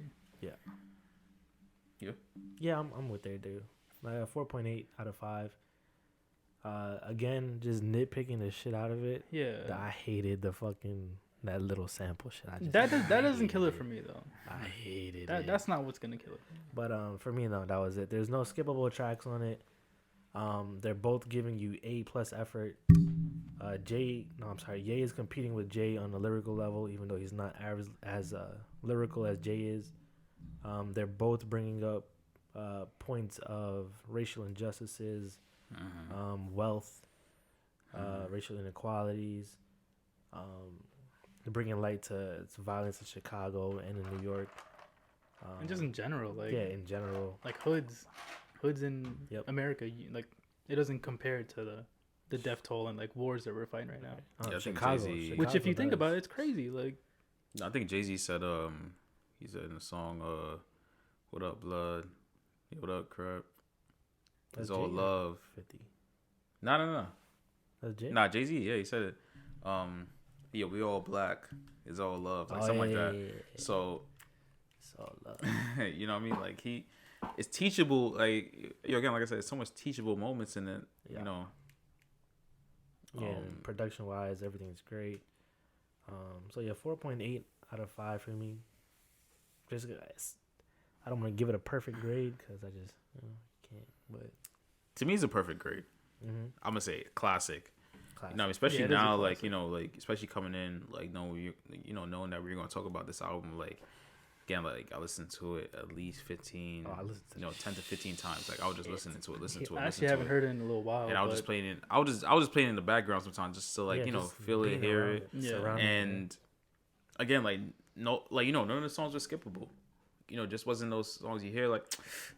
Yeah, I'm with there, dude. Like a 4.8 out of 5. Again, just nitpicking the shit out of it. Yeah. I hated that little sample shit. That doesn't kill it for me though. I hated That it. that's not what's gonna kill it. But for me, no, that was it. There's no skippable tracks on it. They're both giving you A+ effort. Ye is competing with Jay on the lyrical level, even though he's not as lyrical as Jay is. They're both bringing up points of racial injustices, wealth, racial inequalities. They're bringing light to violence in Chicago and in New York. And just in general, like in general. like hoods in America, like it doesn't compare to the death toll and like wars that we're fighting right now. Yeah, I think Chicago, Jay-Z- Which, if you does. think about it, it's crazy. Like I think Jay-Z said, he said in the song, what up, blood? Yeah, what up, crap? It's That's all Jay, love. 50. No. That's Jay. Nah, Jay-Z, yeah, he said it. Yeah, we all black. It's all love. Like something like that. Yeah. So, It's all love. you know what I mean? Like it's teachable. Like, again, like I said, so much teachable moments in it, Yeah. you know. Yeah, production wise, everything's great. So yeah, 4.8 out of 5 for me. Just I don't want to give it a perfect grade because I just can't. But To me, it's a perfect grade. mm-hmm. I'm gonna say classic. Classic. You know, especially Yeah, it is a now, like, classic. like especially coming in, like, knowing that we're gonna talk about this album, like, again, like, I listened to it at least 15, I listened to 10 to 15 times. Like, I was just listening to it. I actually haven't heard it in a little while. And I was just playing it. I was just playing it in the background sometimes, just to like, just feel it, being hear around it. Yeah. surrounded And again, like, no, like, none of the songs were skippable. Just wasn't those songs you hear like,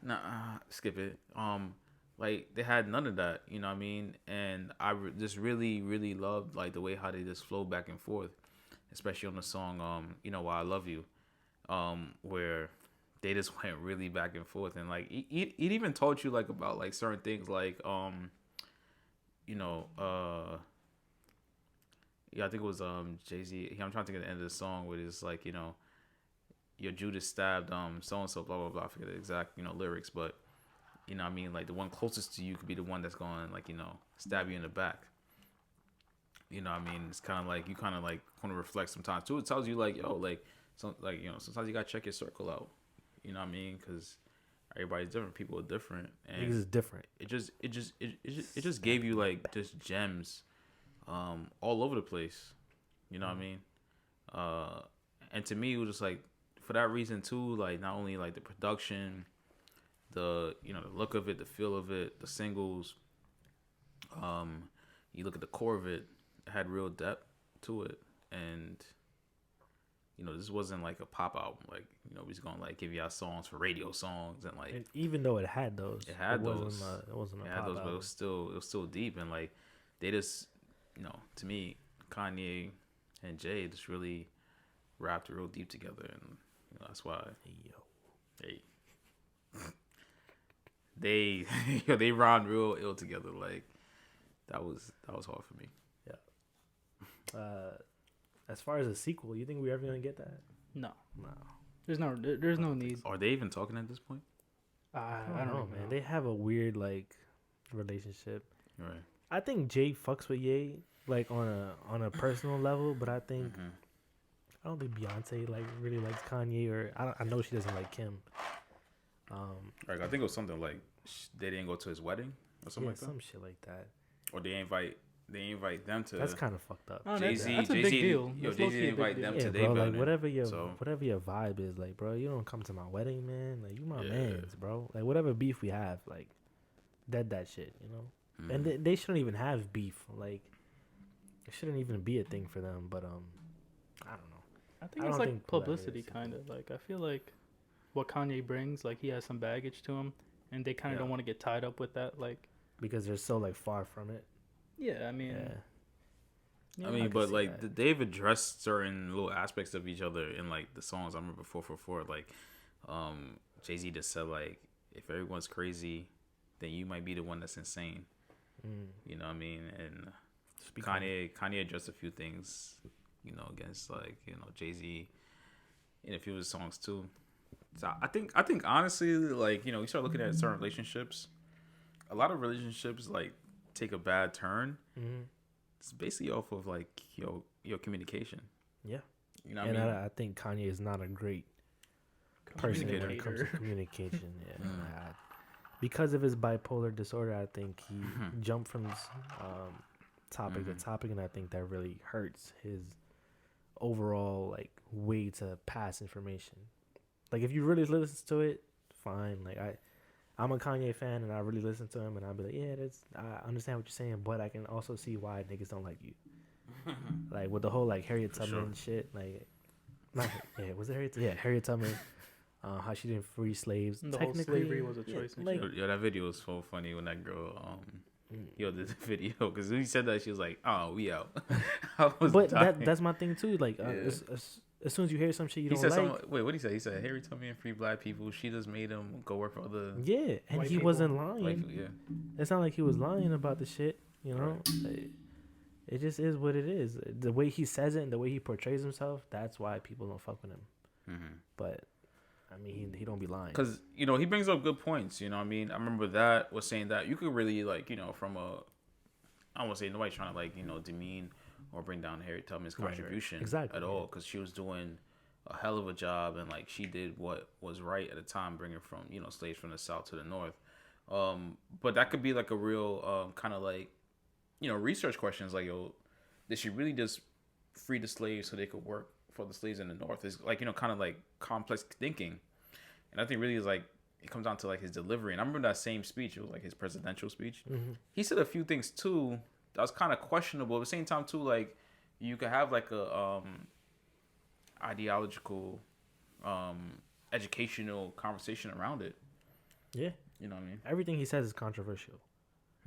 nah, skip it. Like, they had none of that, you know what I mean? And I just really, really loved, like, the way how they just flow back and forth, especially on the song, Why I Love You, where they just went really back and forth. And, like, it even taught you, like, about, like, certain things, like, I think it was Jay-Z. I'm trying to think of the end of the song where it's like, your Judas stabbed so-and-so, blah, blah, blah. I forget the exact, lyrics, but, you know what I mean? Like, the one closest to you could be the one that's going, like, stab you in the back. You know what I mean? It's kind of like, you kind of, like, want to reflect sometimes, too. It tells you, like, yo, like, sometimes you got to check your circle out. You know what I mean? Because everybody's different. People are different. And Niggas is different. It just gave you, like, just gems all over the place. You know what I mean? And to me, it was just, like, for that reason, too, like, not only, like, the production, the look of it, the feel of it, the singles, you look at the core of it, it had real depth to it, and this wasn't like a pop album. Like, we was gonna like give y'all songs for radio songs and like. And even though it had those, it had those. It wasn't a It pop had those, album. but it was still deep, and like they just, to me, Kanye and Jay just really rapped real deep together, and that's why. Hey. They they rhymed real ill together. Like that was hard for me. Yeah. As far as a sequel, you think we're ever gonna get that? No. No. There's no need. Are they even talking at this point? I don't know, man. They have a weird like relationship. Right. I think Jay fucks with Ye like on a personal level, but I think I don't think Beyonce like really likes Kanye, or I know she doesn't like Kim. Like I think it was something like they didn't go to his wedding or something like that. Some shit like that. Or they invite them to. That's kind of fucked up. Oh, Jay-Z. that's a big deal. Yo, That's Jay-Z low-key a big invite deal. them Yeah, to bro. their Like wedding. whatever your vibe is, like, bro, you don't come to my wedding, man. Like you my mans, bro. Like whatever beef we have, like, dead that shit, And they shouldn't even have beef. Like, it shouldn't even be a thing for them. But I don't know. I think I it's don't like think collaborative publicity, is kind of. Like I feel like what Kanye brings, like he has some baggage to him, and they kind of don't want to get tied up with that, like. Because they're so like far from it. Yeah, I mean. Yeah. I mean, but like they've addressed certain little aspects of each other in like the songs. I remember 444. Like, Jay-Z just said like, if everyone's crazy, then you might be the one that's insane. You know what I mean? And Kanye addressed a few things, against like Jay-Z in a few of his songs too. So I think honestly, like, you start looking at certain relationships. A lot of relationships like take a bad turn. It's basically off of like your communication. Yeah. You know what I mean? I think Kanye is not a great person when it comes to communication. Yeah. Because of his bipolar disorder, I think he jumped from topic to topic, and I think that really hurts his overall like way to pass information. Like if you really listen to it, fine. Like I'm a Kanye fan, and I really listen to him, and I'll be like, yeah, I understand what you're saying, but I can also see why niggas don't like you. Like with the whole like Harriet Tubman shit, like, was it Harriet? Yeah, Harriet Tubman. How she didn't free slaves. The whole slavery was a choice. Like, that video was so funny when that girl did the video, because when he said that, she was like, "Oh, we out." But that's my thing too. Like as soon as you hear some shit you don't like. Wait, what did he say? He said Harry Tubman free black people. She just made him go work for other. Yeah, and he wasn't lying. Yeah. It's not like he was lying about the shit. Right. It just is what it is. The way he says it and the way he portrays himself, that's why people don't fuck with him. But I mean, he don't be lying. Because he brings up good points. You know what I mean? I remember that was saying that you could really like from a. I don't want to say nobody's trying to like demean or bring down Harriet Tubman's contribution at all, because she was doing a hell of a job, and like she did what was right at the time, bringing from slaves from the south to the north. But that could be like a real kind of like research questions, like, did she really just free the slaves so they could work for the slaves in the north? Is like kind of like complex thinking, and I think really is like it comes down to like his delivery. And I remember that same speech, it was like his presidential speech. He said a few things too that was kind of questionable. At the same time too, like you could have like a ideological educational conversation around it. Yeah, you know what I mean? Everything he says is controversial,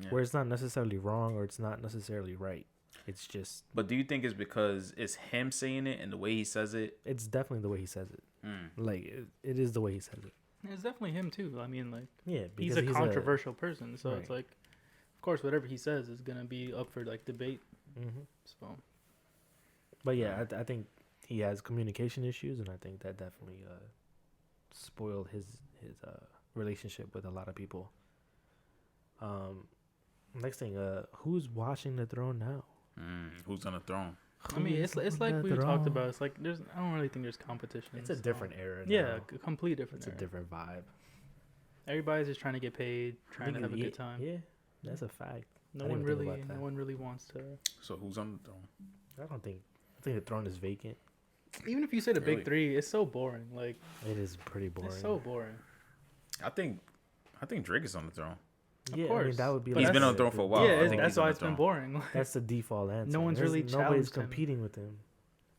where it's not necessarily wrong or it's not necessarily right. It's just. But do you think it's because it's him saying it and the way he says it? It's definitely the way he says it. Like it is the way he says it. It's definitely him too. I mean, like, he's a controversial person, so it's like, of course, whatever he says is gonna be up for like debate. So, but yeah, I think he has communication issues, and I think that definitely spoiled his relationship with a lot of people. Next thing, who's watching the throne now? Who's on the throne? I mean, it's like we talked about. It's like I don't really think there's competition. It's a different era. Yeah, a complete different. It's a different vibe. Everybody's just trying to get paid, trying to have a good time. Yeah, that's a fact. No one really wants to. So who's on the throne? I think the throne is vacant. Even if you say the big three, it's so boring. Like, it is pretty boring. It's so boring. I think Drake is on the throne. Yeah, I course. mean that would be. But He's that's- been on the throne for a while. Yeah, I think that's he's on why the it's been throne. boring. That's the default answer. one's There's- really nobody's challenged him. competing with him.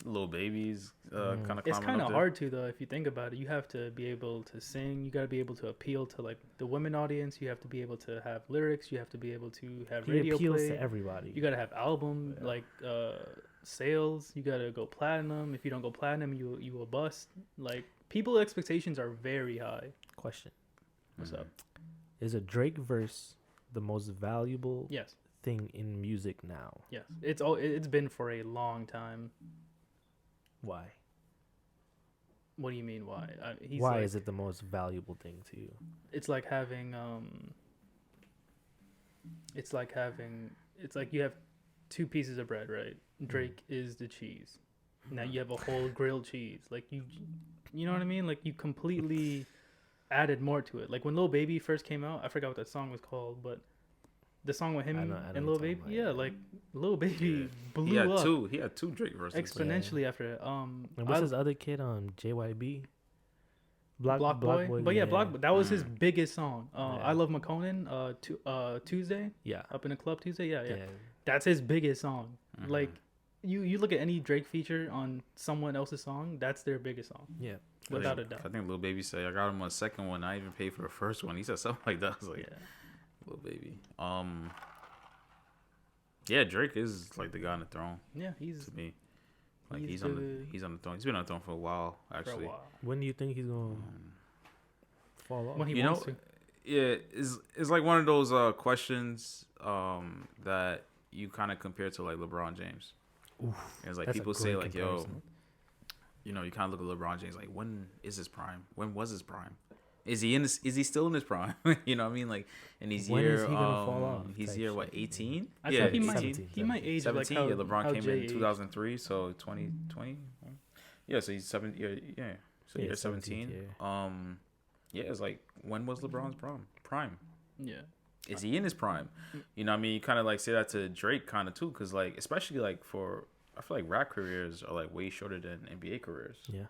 Little babies, kind of. It's kind of hard to though if you think about it. You have to be able to sing. You got to be able to appeal to like the women audience. You have to be able to have lyrics. You have to be able to have He radio appeals play. to everybody. You got to have album like sales. You got to go platinum. If you don't go platinum, you will bust. Like people's expectations are very high. Question: What's up? Is a Drake verse the most valuable Yes. thing in music now? Yes. It's been for a long time. Why? What do you mean why? He's Why like, is it the most valuable thing to you? It's like having it's like you have two pieces of bread, right? Drake is the cheese. Now you have a whole grilled cheese. Like you know what I mean? Like you completely added more to it. Like when Lil Baby first came out, I forgot what that song was called, but the song with him I know and what Lil you're Baby, talking yeah, about, like Lil Baby blew He had up two. He had two Drake verses. exponentially after that. And what's his other kid? JYB. Block Boy. But yeah, Block. That was his biggest song. Yeah. I Love McConan. Tuesday. Yeah. Up in the club Tuesday. Yeah. Yeah. That's his biggest song. Like you look at any Drake feature on someone else's song, that's their biggest song. Yeah. Without a doubt. I think Lil Baby said I got him on the second one. I even paid for the first one. He said something like that. I was like, Yeah. Lil Baby. Yeah, Drake is like the guy on the throne Yeah, he's to me. Like he's he's on the throne. He's been on the throne for a while for a actually. while. When do you think he's gonna fall off? When he You wants know, to. Yeah, it's like one of those questions that you kind of compare to like LeBron James. It's like That's a people say great like, comparison. you know, you kind of look at LeBron James like, when is his prime? When was his prime? Is he still in his prime? You know what I mean? Like, and he's When year is he gonna fall off he's type year shit. what 18? I Yeah, think he 18. might he might age like 17. how Yeah, LeBron how came Jay in aged. 2003, so 2020. Yeah, so he's 7. Yeah. So Yeah, you're 17th 17. year. Yeah, it's like, when was LeBron's prime? Yeah. Is he in his prime? You know what I mean? You kind of like say that to Drake kind of too, because like, especially like I feel like rap careers are like way shorter than NBA careers. Yeah.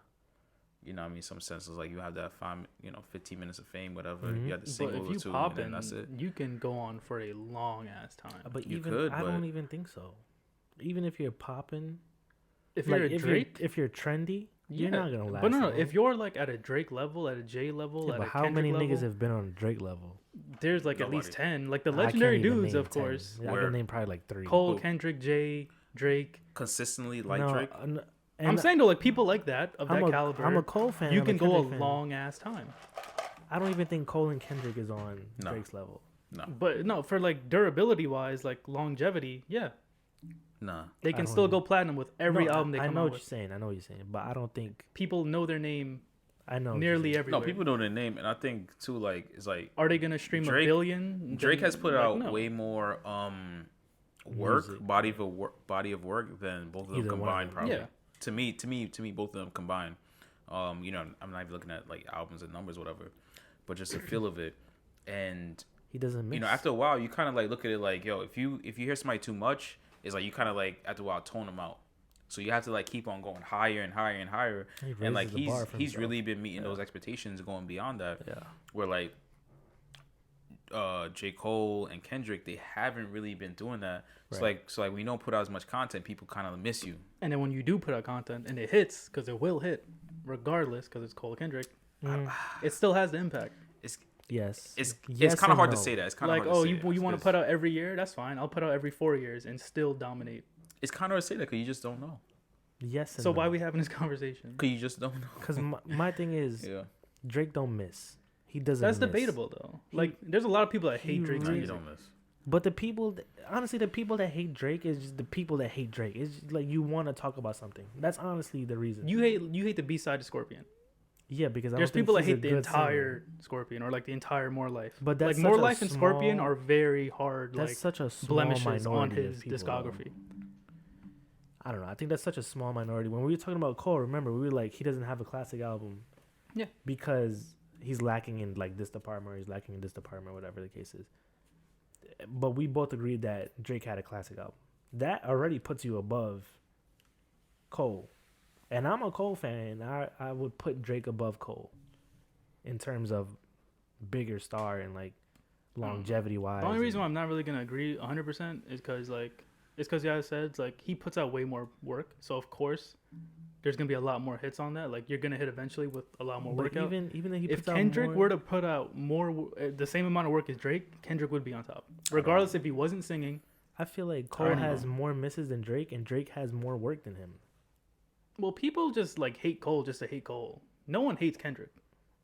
You know what I mean? Some senses like you have that 15 minutes of fame, whatever. Mhm. You had the But single if or you two, pop and then in, that's it. you can go on for a long ass time. But You even could, I but- don't even think so. Even if you're popping, If like you're a Drake, if you're trendy, you're yeah. not gonna last. But no, long. if you're like at a Drake level, at a J level, Yeah, at but a how Kendrick many level, niggas have been on Drake level? there's like at least Nobody. 10. Like the I can't legendary even dudes, name of 10. course. Yeah, I Where? can name probably like 3. Cole, Who? Kendrick, Jay, Drake. Consistently like No, Drake. I'm saying though, like people like that of that caliber. I'm a Cole fan. you I'm can go a Kendrick fan. long ass time. I don't even think Cole and Kendrick is on No. Drake's level. No, But no, for like durability wise, like longevity, yeah, nah. they I can don't still know. go platinum with every No, album they I come know out what with. you're saying. I know what you're saying, but I don't think People know their name I know what you're nearly saying. everywhere. No, people know their name, and I think too, like it's like Are they gonna stream Drake- a billion? Drake Then, has put like, out no. way more work, Music. body of work than both of them Either one of combined. them. Probably Yeah. to me, both of them combined. You know, I'm not even looking at like albums and numbers, whatever, but just the feel of it. And He doesn't miss. you know, after a while, you kind of like look at it like, yo, if you hear somebody too much, it's like you kind of like after a while tone them out. So you have to like keep on going higher and higher and higher. He And like raises the bar for he's himself. really been meeting those expectations, going beyond that. Yeah. Where like J. Cole and Kendrick, they haven't really been doing that. Right. So like when you don't put out as much content, people kind of miss you. And then when you do put out content and it hits, because it will hit, regardless, because it's Cole Kendrick, it still has the impact. Yes. It's Yes kind of and hard no. to say that. It's kind of Like, hard to oh, say you that. want to It's- put out every year? That's fine. I'll put out every 4 years and still dominate. It's kind of hard to say that because you just don't know. Yes. So why are we having this conversation? Because you just don't know. Because my thing is Yeah. Drake don't miss. He doesn't. That's miss. debatable though. Like, there's a lot of people that hate he Drake's No, you music. don't miss. But the people, honestly, the people that hate Drake is just the people that hate Drake. It's just like you want to talk about something. That's honestly the reason. You hate the B side of Scorpion. Yeah, because I There's don't think people that he's a hate the good entire singer. Scorpion or like the entire More Life. But that's like More such a Life and Scorpion small- are very hard. That's Like such a small blemishes on minority of his people, discography. I don't know. I think that's such a small minority. When we were talking about Cole, remember we were like, he doesn't have a classic album. Yeah. Because he's lacking in like this department, or he's lacking in this department, whatever the case is. But we both agreed that Drake had a classic album. That already puts you above Cole. And I'm a Cole fan. I would put Drake above Cole in terms of bigger star and like longevity wise. The only reason why I'm not really gonna agree 100% is because yeah, I said it's like he puts out way more work, so of course there's gonna be a lot more hits on that. Like you're gonna hit eventually with a lot more work out. Even if he if puts out Kendrick more, were to put out the same amount of work as Drake, Kendrick would be on top, regardless if he wasn't singing. I feel like Cole has more misses than Drake, and Drake has more work than him. Well, people just like hate Cole just to hate Cole. No one hates Kendrick.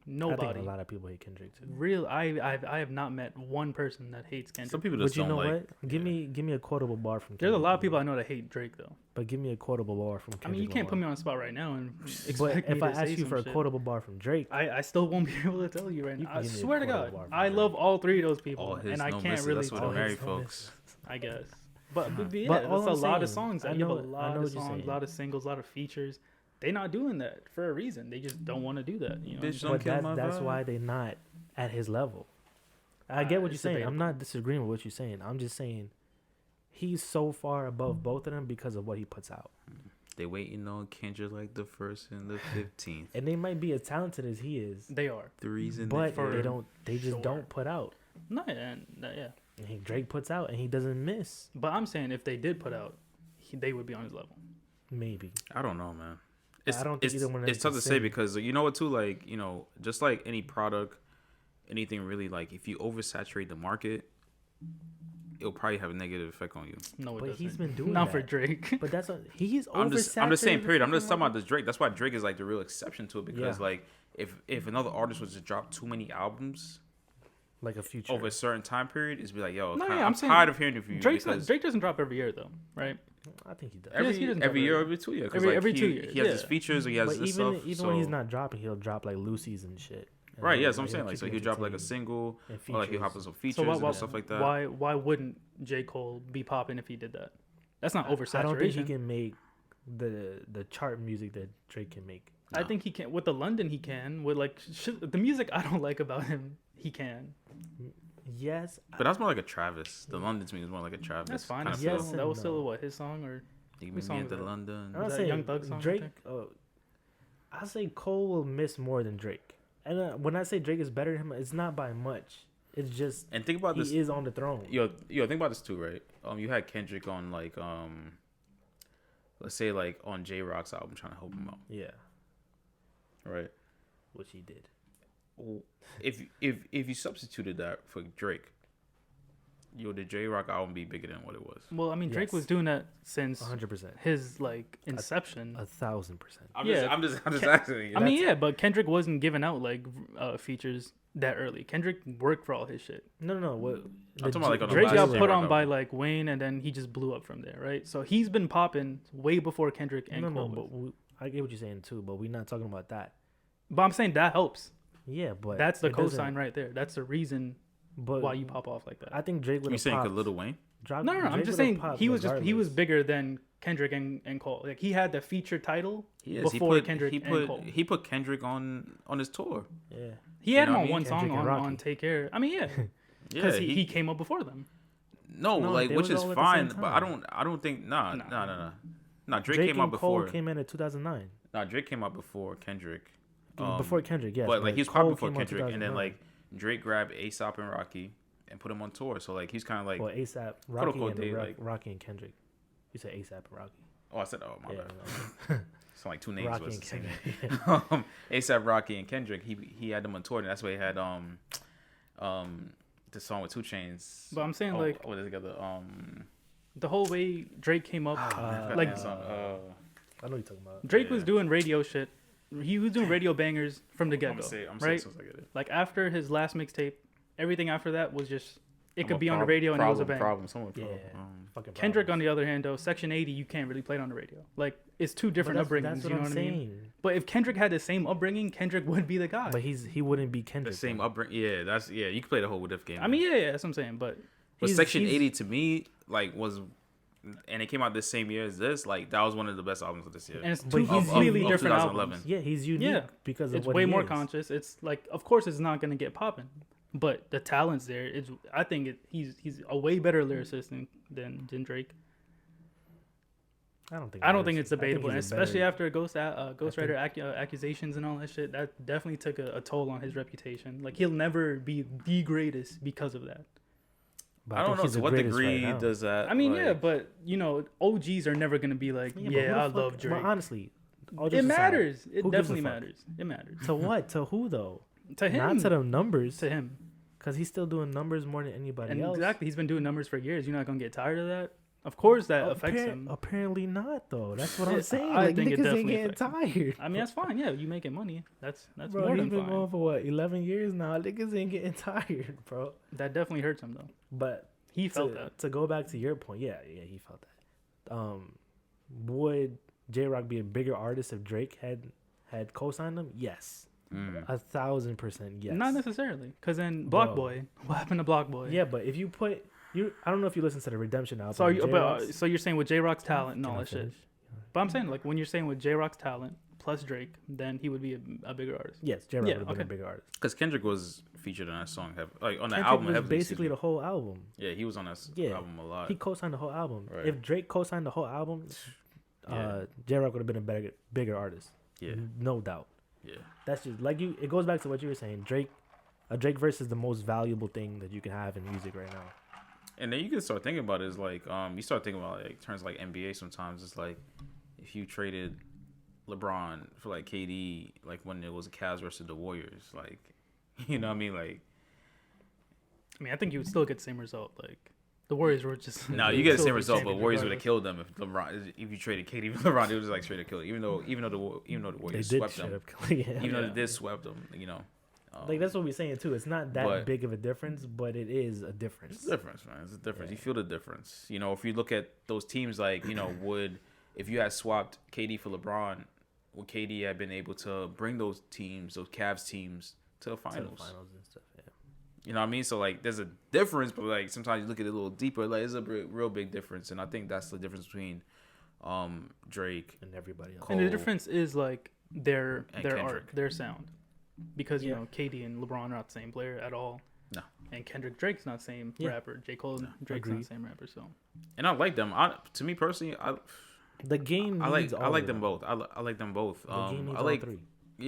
Nobody. I think a lot of people hate Kendrick too. I have not met one person that hates Kendrick. Some people just But you don't know like. what? Give me a quotable bar from Kendrick. There's a lot of people I know that hate Drake though. But give me a quotable bar from Kendrick. I mean, you can't put me on the spot right now and expect But me if to I say ask you for a shit. quotable bar from Drake, I still won't be able to tell you right You now. can I give me a swear to quotable God, bar from I Drake. love all three of those All people, his, and I no can't misses. really That's what tell the you. married folks. I guess. But yeah, But that's all a I'm lot of saying, songs. I You have know- a I lot know of what you're songs, saying. a lot of singles, a lot of features. They're not doing that for a reason. They just don't want to do that. You know. Bitch, but kill my that's vibe. why they're not at his level. I get what you're it's saying. debatable. I'm not disagreeing with what you're saying. I'm just saying he's so far above both of them because of what he puts out. They waiting on Kendrick like the 1st and the 15th. And they might be as talented as he is, They are. The reason but for they don't. They just sure. don't put out. No, and yeah. And Drake puts out, and he doesn't miss. But I'm saying if they did put out, they would be on his level. Maybe. I don't know, man. I don't think either one of them It's tough can to say sing. because you know what too, like, you know, just like any product, anything really, like if you oversaturate the market, it'll probably have a negative effect on you. No, it But doesn't. he's been doing Not that. for Drake. But that's what he's I'm just saying, oversaturated period. I'm the just talking about fucking this Drake. That's why Drake is like the real exception to it because Yeah. like if another artist was to drop too many albums like a future. over a certain time period, it's be like, yo, No, kinda, yeah, I'm I'm saying tired of hearing it from you Drake because doesn't drop every year though, right? I think he does. Yes, he doesn't every drop year, every- every 2 years, 'cause, every like, 2 years, he has yeah. his features, or he has But this even stuff. when he's not dropping, he'll drop like Lucy's and shit. And Right, then, yeah, that's what I'm like, saying. Like, so keep he'll you drop like a entertained single, and or like he'll hop features. on some features So and stuff like that. Why wouldn't J. Cole be popping if he did that? That's not oversaturation. I don't think he can make the chart music that Drake can make. I think he can with the London. He can with like the music I don't like about him. He can. Yes, But that's more like a Travis. The London to me is more like a Travis. That's fine. kinda That's Yes feel. still, and that was still no. what his song or You Whose meet song me is at the that? London. I'm Is that saying Young Thug song, I Drake. think? I say Cole will miss more than Drake, and when I say Drake is better than him, it's not by much. It's just And think about he this. is on the throne. Yo, think about this too, right? You had Kendrick on like let's say like on J Rock's album, trying to help him out, Yeah, right? which he did. If you substituted that for Drake, the J Rock album be bigger than what it was. well, I mean Drake Yes. was doing that since 100%, his like inception. 1,000%. I'm Yeah. just asking you. I mean, yeah, but Kendrick wasn't giving out like features that early. Kendrick worked for all his shit. No. What I'm talking about, like, on the Drake last got J put Rock on by album. like Wayne, and then he just blew up from there, right? So he's been popping way before Kendrick and no, Cole. but I get what you're saying too, but we're not talking about that. But I'm saying that helps. Yeah, but That's the it doesn't- cosign right there. That's the reason But why you pop off like that. I think Drake would You have saying popped. Lil Wayne? No, I'm just saying he was bigger than Kendrick and Cole. Like he had the feature title He is. before Kendrick and Cole. He put Kendrick on his tour. Yeah, He had You him know what on I mean? one song Kendrick and on Rocky. Take Care. I mean, yeah, Yeah, because he came up before them. no, No, like they which was is all at the fine, same but I time. don't think nah. Drake, Drake came out and Cole before. came in 2009. Drake came out before Kendrick. Before Kendrick, yes. but like he was popping before came out Kendrick, and then 2009. like Drake grabbed ASAP and Rocky and put him on tour. So like he's kind of like, well, ASAP, Rocky, unquote, and they, like- Rocky and Kendrick. You said ASAP and Rocky. oh, I said, oh my Yeah, bad. It's like two names. Rocky Was and the same Kendrick. name. ASAP Rocky and Kendrick. He had them on tour, and that's why he had the song with 2 Chainz. But I'm saying like what is it together? the whole way Drake came up, like that song, I know what you're talking about. Drake was yeah. doing radio shit. He was doing radio bangers from the I'm get gonna go, say, I'm right? saying like it. Like after his last mixtape, everything after that was just it I'm could a be on the prob- radio and it was a problem, bang. Problem, someone Yeah. problem. Fucking Kendrick, on problems. the other hand, though, Section 80, you can't really play it on the radio. Like it's two But different that's upbringings. what You know I'm what I saying. mean? But if Kendrick had the same upbringing, Kendrick would be the guy. But he wouldn't be The Kendrick. same though. upbringing. Yeah, you can play the whole What If game. I mean, yeah, that's what I'm saying. But but he's- Section he's- 80 to me like was, and it came out the same year as this. Like that was one of the best albums of this year. and it's But two he's completely unique. different 2011. albums. Yeah, he's unique Yeah. because of It's what way he more is. conscious. It's like, of course, it's not gonna get popping, but the talent's there. It's I think he's a way better lyricist than Drake. I don't think it's I think debatable, and he's a especially better- after ghostwriter accusations and all that shit. That definitely took a toll on his reputation. Like he'll never be the greatest because of that. but I don't think know he's to the what greatest degree right now. does that. I mean, like, yeah, but you know, OGs are never gonna be like, but who yeah, the I fuck- love Drake. Well, honestly, all It jokes aside, matters. It who gives a definitely fuck? matters. It matters To what? To who though? to him. Not to the numbers, To him. because he's still doing numbers more than anybody And else. exactly, he's been doing numbers for years. You're not gonna get tired of that. Of course, that affects him. Apparently not though. That's what I'm Yeah, saying. I Like think it niggas ain't definitely getting tired. I mean, that's fine. Yeah, you making money. That's Bro, more he's than been fine. going for what 11 years now. Niggas ain't getting tired, bro. That definitely hurts him though. But He felt that. to go back to your point, yeah, he felt that. Would J Rock be a bigger artist if Drake had co-signed him? Yes, 1,000% yes. Not necessarily, because then Bro. Block Boy. What happened to Block Boy? Yeah, but if you put you, I don't know if you listen to the Redemption album. So are you, J-Rock's- so you're saying with J Rock's talent and Can all I that shit. finish? But I'm saying like when you're saying with J Rock's talent plus Drake, then he would be a bigger artist. Yes, J Rock Yeah, would have been a okay. bigger artist. Because Kendrick was featured on that song, like on that Kendrick album. was heavily, basically the excuse whole album. me. Yeah, he was on that Yeah. album a lot. He co-signed the whole album. Right. If Drake co-signed the whole album, Yeah. J Rock would have been a bigger artist. Yeah, No doubt. yeah. That's just like you. It goes back to what you were saying. A Drake verse is the most valuable thing that you can have in music right now. And then you can start thinking about it is like, you start thinking about like terms like NBA. Sometimes it's like if you traded LeBron for like KD, like when it was the Cavs versus the Warriors, like you know what I mean, like. I mean, I think you would still get the same result. Like the Warriors were just No, you get the still same be result, but champions Warriors would have regardless. killed them if you traded KD for LeBron. It was like straight up kill. Even though the They Warriors did swept straight them, up kill. Yeah. even though they did swept them, you know. Like that's what we're saying too. It's not that But- big of a difference, but it is a difference. It's a difference, man. It's a difference. Yeah. You feel the difference. You know, if you look at those teams, like if you had swapped KD for LeBron, would KD have been able to bring those Cavs teams to the To finals? the finals and stuff. Yeah. You know what I mean? So like, there's a difference, but like sometimes you look at it a little deeper. Like, there's a real big difference, and I think that's the difference between Drake. And everybody else. Cole. And the difference is like their And art, Kendrick. their sound, because you Yeah. know KD and LeBron are not the same player at all. No. And Kendrick Drake's not the same Yeah. rapper. J Cole and Drake's Agreed. not the same rapper. So And I like them. To me personally, The game. I like needs I all like of them both. I like them both. The game needs I all like three.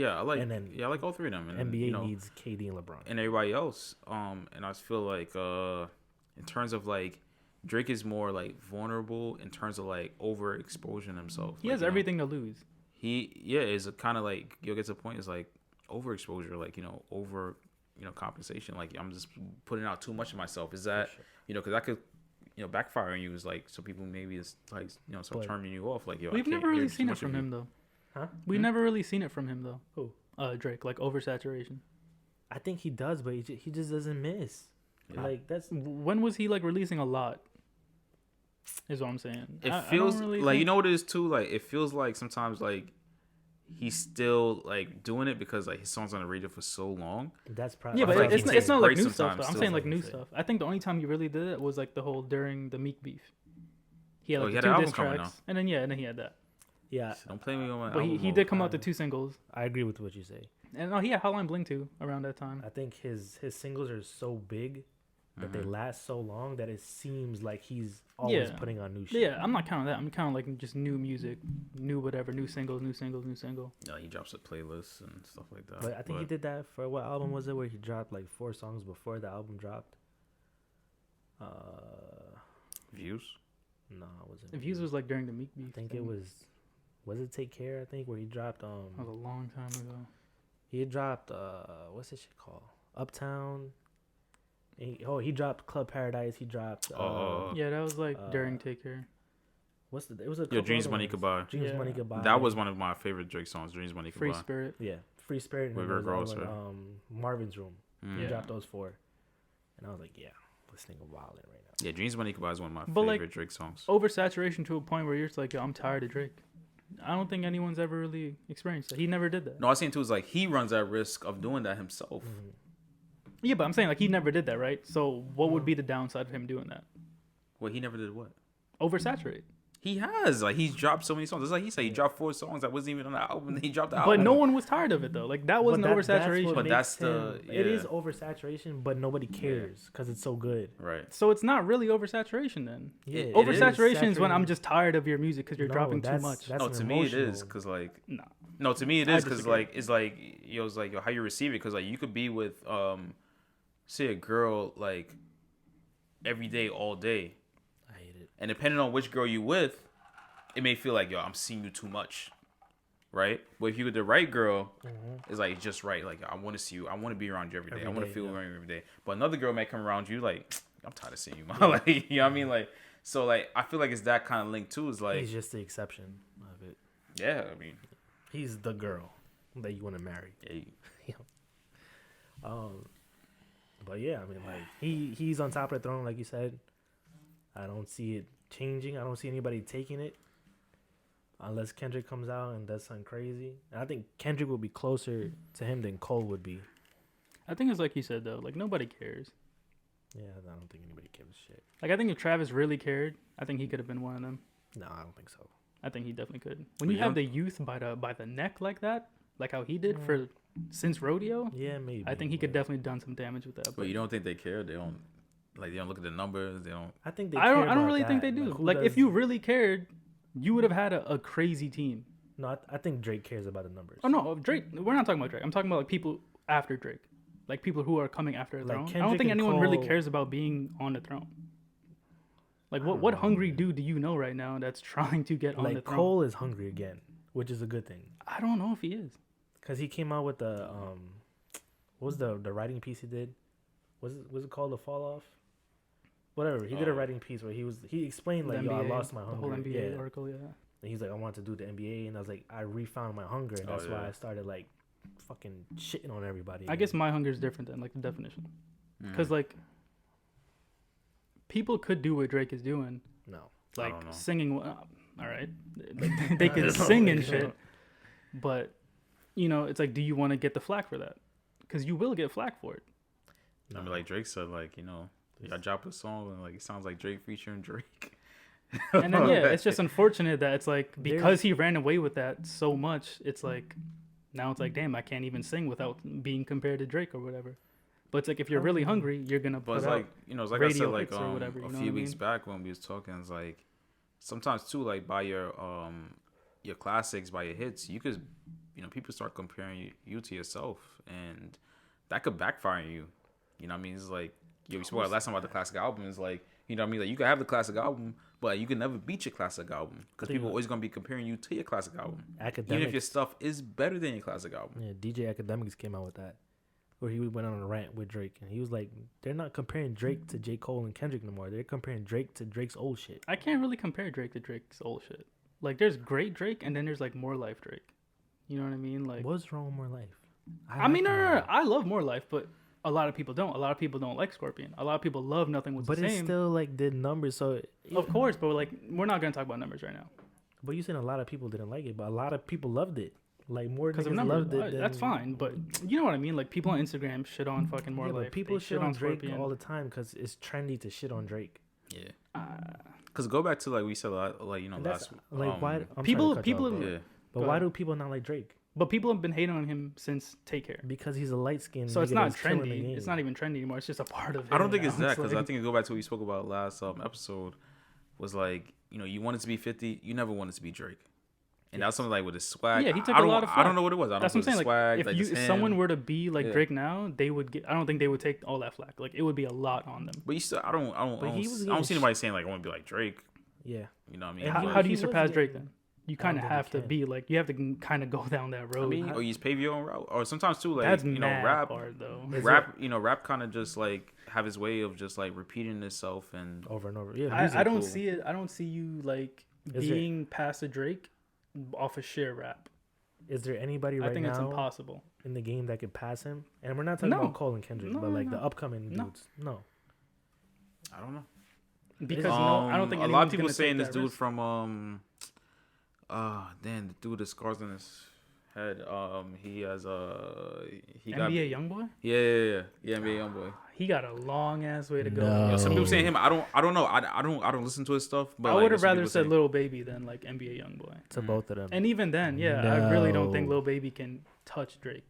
I like And then I like all three of them. And NBA you know, needs KD and LeBron. and everybody else. And I feel like in terms of like Drake is more like vulnerable in terms of like overexposing himself. he Like, has you know, everything to lose. He is kind of like you'll get to the point is like overexposure, like over compensation. Like I'm just putting out too much of myself. Is that because I could backfire on you is like so people maybe it's like start But- turning you off. Like I We've can't never hear really too seen it much of from you. him though. Huh? We've never really seen it from him though. Who? Drake, like oversaturation. I think he does, but he just doesn't miss. Yeah. Like that's When was he like releasing a lot? Is what I'm saying. It I don't feels really like think- what it is too. Like it feels like sometimes like he's still like doing it because like his songs on the radio for so long. that's probably. Yeah, I but feel like it's, he it's takes not like breaks new stuff. sometimes Though. I'm too. saying like That's what new I'm saying. stuff. I think the only time he really did it was like the whole during the Meek beef. He had Oh, like he the had an two album diss coming tracks, and then he had that. Yeah, Don't play me on my. But album he mode. did come out the two singles, I agree with what you say. and he had Hotline Bling too around that time. I think his singles are so big that they last so long that it seems like he's always Yeah. putting on new shit. Yeah, I'm not counting that. I'm counting like just new music, new whatever, new singles. Yeah, he drops a playlist and stuff like that. But I think he did that for what album was it where he dropped like 4 songs before the album dropped? Views. No, it wasn't. Views was like during the Meek beef. I think thing. it was it Take Care, I think, where he dropped That was a long time ago. he dropped what's this shit called? Uptown. He dropped Club Paradise, he dropped Yeah, that was like during uh, Take Care. what's the it was a Your couple Dreams other Money ones. Goodbye. Dreams Yeah. Money Goodbye. That was one of my favorite Drake songs. Dreams Money Free Goodbye. Spirit. Yeah, Free Spirit and With then Rick there was Ross, the other one, Marvin's Room. Mm. He Yeah. dropped those 4. And I was like, yeah, this nigga wildin' right now. Yeah, Dreams Money Goodbye is one of my But, like, favorite Drake songs. Oversaturation to a point where you're just like, yo, I'm tired of Drake. I don't think anyone's ever really experienced that. He never did that. No, I was saying too is like he runs that risk of doing that himself. Yeah, but I'm saying like he never did that, right? So what would be the downside of him doing that? Well, he never did what? Oversaturate. He has. Like, he's dropped so many songs. It's like he said he dropped 4 songs that wasn't even on the album. He dropped the album. But no one was tired of it though. Like that wasn't oversaturation. But that's the It is oversaturation, but nobody cares because it's so good. Right. So it's not really oversaturation then. Yeah. Oversaturation is when I'm just tired of your music because you're dropping too much. No, to me it is because like no, to me it is because like it's like how you receive it because like you could be with say a girl like every day all day. I hate it. And depending on which girl you with, it may feel like, yo, I'm seeing you too much, right? But if you with the right girl, it's like just right. Like, I want to see you. I want to be around you every day. I want to feel around you every day. But another girl may come around you like, I'm tired of seeing you, man. Like, you know what I mean? Like, so like, I feel like it's that kind of link too. Is like he's just the exception of it. Yeah, I mean, he's the girl that you want to marry. Yeah. But yeah, I mean, like he's on top of the throne, like you said. I don't see it changing. I don't see anybody taking it unless Kendrick comes out and does something crazy. And I think Kendrick will be closer to him than Cole would be. I think it's like you said though. Like nobody cares. Yeah, I don't think anybody gives a shit. Like I think if Travis really cared, I think he could have been one of them. No, I don't think so. I think he definitely could. When you have the youth by the neck like that, like how he did for since Rodeo, yeah, maybe. I think he could definitely done some damage with that. But you don't think they care? They don't look at the numbers. They don't. I think I don't really think they do. Like if you really cared, you would have had a crazy team. No, I think Drake cares about the numbers. Oh no, Drake. We're not talking about Drake. I'm talking about like people after Drake, like people who are coming after the throne. I don't think anyone really cares about being on the throne. Like what hungry dude do you know right now that's trying to get on the throne? Like Cole is hungry again, which is a good thing. I don't know if he is. Cause he came out with the what was the writing piece he did? Was it called The Fall Off? Whatever. He did a writing piece where he explained like, yo, I lost my hunger. The whole NBA article, yeah. And he's like, I wanted to do the NBA, and I was like, I refound my hunger, and that's why I started like fucking shitting on everybody. I guess my hunger is different than like the definition, because like people could do what Drake is doing. No, like singing. All right, they could sing and shit, but you know, it's like, do you want to get the flack for that? Because you will get flack for it. I mean, like Drake said, like, you know, I dropped a song and like it sounds like Drake featuring Drake. And then it's just unfortunate that it's like because he ran away with that so much, it's like now it's like, damn, I can't even sing without being compared to Drake or whatever. But it's like if you're really hungry, you're gonna put out it's like I said like a few weeks back when we was talking, it's like sometimes too, like by your classics, by your hits, you could, you know, people start comparing you to yourself, and that could backfire on you. You know what I mean? It's like, we spoke last time about the classic album. It's like, you know what I mean? Like, you can have the classic album, but you can never beat your classic album because people are always going to be comparing you to your classic album. Even if your stuff is better than your classic album. Yeah, DJ Academics came out with that, where he went on a rant with Drake, and he was like, they're not comparing Drake to J. Cole and Kendrick no more. They're comparing Drake to Drake's old shit. I can't really compare Drake to Drake's old shit. Like, there's great Drake, and then there's, like, More Life Drake. You know what I mean? Like, what's wrong with More Life? I mean, no. I love More Life, but a lot of people don't. A lot of people don't like Scorpion. A lot of people love Nothing Was the Same. But it still, like, did numbers, so... Of course, but, like, we're not going to talk about numbers right now. But you said a lot of people didn't like it, but a lot of people loved it. Like, more niggas loved it. That's fine, but you know what I mean? Like, people on Instagram shit on fucking More Life. People shit on Drake Scorpion all the time because it's trendy to shit on Drake. Yeah. Because go back to, like, we said, like, you know, last... Like, why... People... But why do people not like Drake? But people have been hating on him since Take Care. Because he's a light-skinned so it's not trendy. It's not even trendy anymore. It's just a part of it. I don't think it's that, because I think it go back to what we spoke about last episode, was like, you know, you wanted to be 50, you never wanted to be Drake. And that's something like with his swag. Yeah, he took a lot of flack. I don't know what it was. That's what I'm saying. Like, if someone were to be like Drake now, they would get. I don't think they would take all that flack. Like, it would be a lot on them. But you still, I don't see anybody saying like I want to be like Drake. Yeah. You know what I mean? How do you surpass Drake then? You kind of have to be like, you have to kind of go down that road. I mean, or you just pave your own route, or sometimes too, like, that's, you know, rap hard, though. Rap kind of just like have his way of just like repeating itself and over and over. Yeah, I don't see it. I don't see you like being past a Drake off of sheer rap. Is there anybody right now? I think it's impossible in the game that could pass him. And we're not talking about Cole and Kendrick, but like the upcoming dudes. No, I don't know. Because I don't think a lot of people saying this dude from the dude with scars on his He has he got NBA YoungBoy. yeah, NBA YoungBoy. He got a long ass way to go. No. Yo, some people saying him. I don't know. I don't listen to his stuff. But I like, would have some rather people said say- Lil Baby than like NBA YoungBoy. To both of them. And even then, I really don't think No. Lil Baby can touch Drake.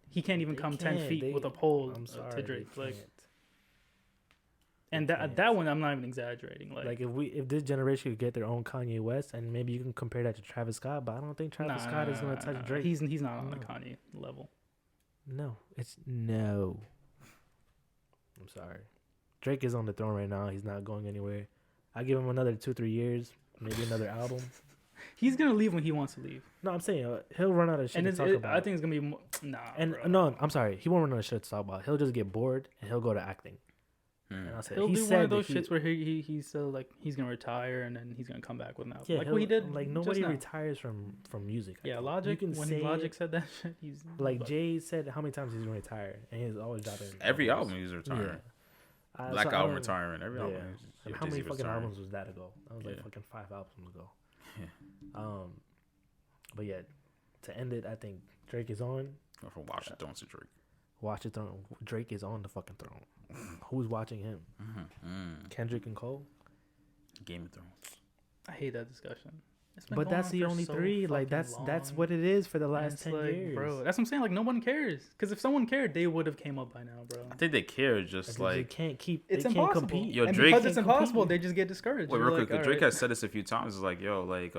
He can't even They come 10 can't. feet They- with a pole I'm sorry, to Drake. they Like, can't. and They that can't. that one I'm not even exaggerating. Like, Like if this generation could get their own Kanye West, and maybe you can compare that to Travis Scott, but I don't think Travis Scott is gonna touch Drake. He's not on the No. Kanye level. No, it's no. I'm sorry. Drake is on the throne right now. He's not going anywhere. I give him another 2-3 years, maybe another album. He's gonna leave when he wants to leave, No, I'm saying he'll run out of shit and to it's, talk about. I think it's gonna be more, and bro. no, I'm sorry. He won't run out of shit to talk about. He'll just get bored and he'll go to acting. Hmm. And I'll say, He'll he do said one of that those he- shits where he's still like he's gonna retire and then he's gonna come back with an album. Yeah, like what he did. Like just nobody now. retires from music. I Yeah, think. Logic. You can When say Logic it, said that shit, he's like but- Jay said, how many times he's gonna retire, and he's always dropping Every albums. album he's retiring. Yeah. Black So I album don't- retiring. Every album. Yeah. he's- Like, yeah, how many Jay-Z fucking retiring. albums was that ago? That was like Yeah. fucking 5 albums ago. Yeah. But yeah, to end it, I think Drake is on. Or from Washington to Drake. Watch the throne. Drake is on the fucking throne. Who's watching him? Kendrick and Cole. Game of Thrones. I hate that discussion. It's been But going that's on the for only so 3. Like fucking that's long. what it is for the And last it's 10 like, years. bro. That's what I'm saying. Like no one cares. Because if someone cared, they would have came up by now, bro. I think they care just Because they like. can't keep. It's they can't impossible. compete. Yo, and Drake because it's can't impossible, compete. they just get discouraged. Wait, You're real like, quick. 'Cause all Drake right. has said this a few times. It's like, yo, like,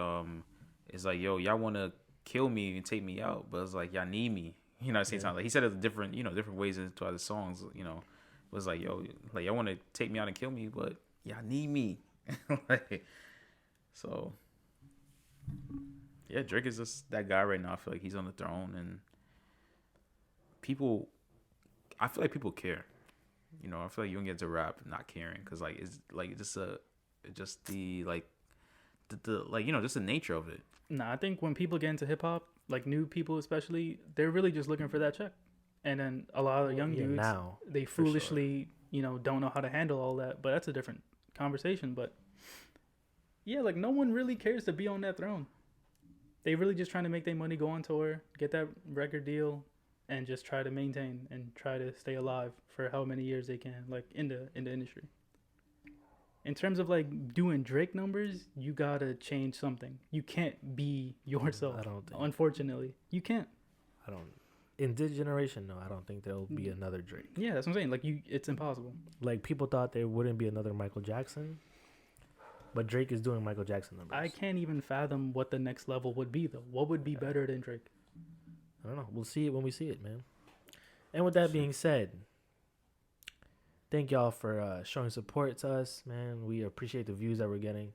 it's like, yo, y'all want to kill me and take me out, but it's like y'all need me. You know, at the same time, like he said it different, different ways into other songs. It was like, yo, like y'all want to take me out and kill me, but y'all need me. Like, so, yeah, Drake is just that guy right now. I feel like he's on the throne, and I feel like people care. I feel like you don't get to rap not caring because like it's like just the just the nature of it. Nah, I think when people get into hip hop, like new people especially, they're really just looking for that check. And then a lot of young Yeah, dudes, now, they for sure. foolishly, don't know how to handle all that. But that's a different conversation. But yeah, like no one really cares to be on that throne. They really just trying to make their money, go on tour, get that record deal, and just try to maintain and try to stay alive for how many years they can, like in the industry. In terms of like doing Drake numbers, you gotta change something. You can't be yourself. I don't think. Unfortunately, you can't. I don't. In this generation, no, I don't think there'll be another Drake. Yeah, that's what I'm saying. Like it's impossible. Like people thought there wouldn't be another Michael Jackson, but Drake is doing Michael Jackson numbers. I can't even fathom what the next level would be though. What would be better than Drake? I don't know. We'll see it when we see it, man. And with that being said, thank y'all for showing support to us, man. We appreciate the views that we're getting.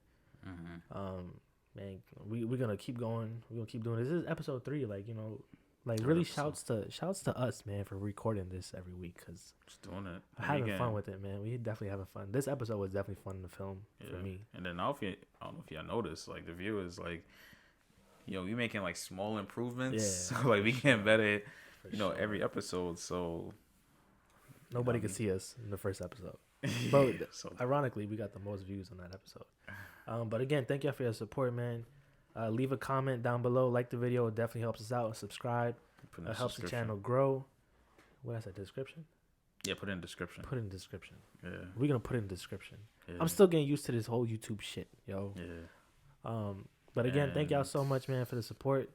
Man, we're gonna keep going. We're gonna keep doing this. This is episode 3. Like really shouts to us, man, for recording this every week because Just doing it. having fun with it, man. We definitely having fun. This episode was definitely fun to film for me. And then I don't know if y'all noticed, like the viewers, like, we making like small improvements. Yeah. So like we getting better, For sure. every episode. So Nobody could see us in the first episode. But so ironically, we got the most views on that episode. But again, thank y'all for your support, man. Leave a comment down below. Like the video. It definitely helps us out. Subscribe. put in It helps the description. channel grow. What I said, description? Yeah, put in description. Put in description. Yeah. We're going to put in description. Yeah. I'm still getting used to this whole YouTube shit, yo. Yeah. But again, thank y'all And- so much, man, for the support.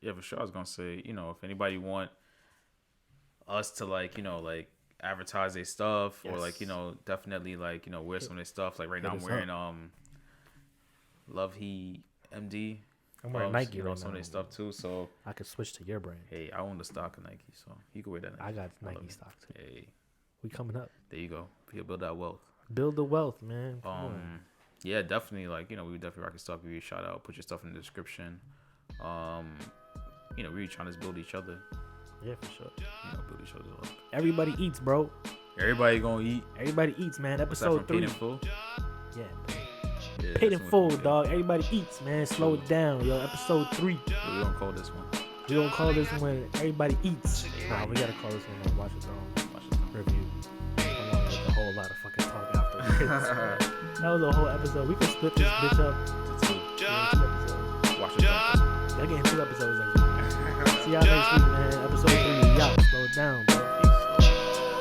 Yeah, for sure. I was gonna say, if anybody want us to like advertise their stuff or like Yes. definitely like wear some of their stuff. Like right now I'm us wearing Love He MD. I'm wearing gloves, Nike right some of now. their stuff too. So I could switch to your brand. hey, I own the stock of Nike, so you can wear that. I got love Nike it. stock too. Hey, We coming up. there you go. You'll build that wealth. Build the wealth, man. Come on. Yeah, definitely. Like, we would definitely rock your stuff. Give you a shout out. Put your stuff in the description. We really trying to build each other. Yeah, for sure. Build each other up. Everybody eats, bro. Everybody gonna eat. Everybody eats, man. What's that Episode from 3. Paid in Full? Yeah, Yeah, paid in that's full, one from- dog. Everybody eats, man. Slow it down, yo. Episode 3. Yeah, we don't call this one. We don't call this one Everybody Eats. Nah, we gotta call this one Watch It Throne review. I'm gonna make a whole lot of fucking talk afterwards. That was a whole episode. We can split this bitch up to 2. Yeah, 2 episodes. Watch it. Y'all getting 2 episodes, actually. See y'all next week, man. Episode 3. Y'all slow it down, bro.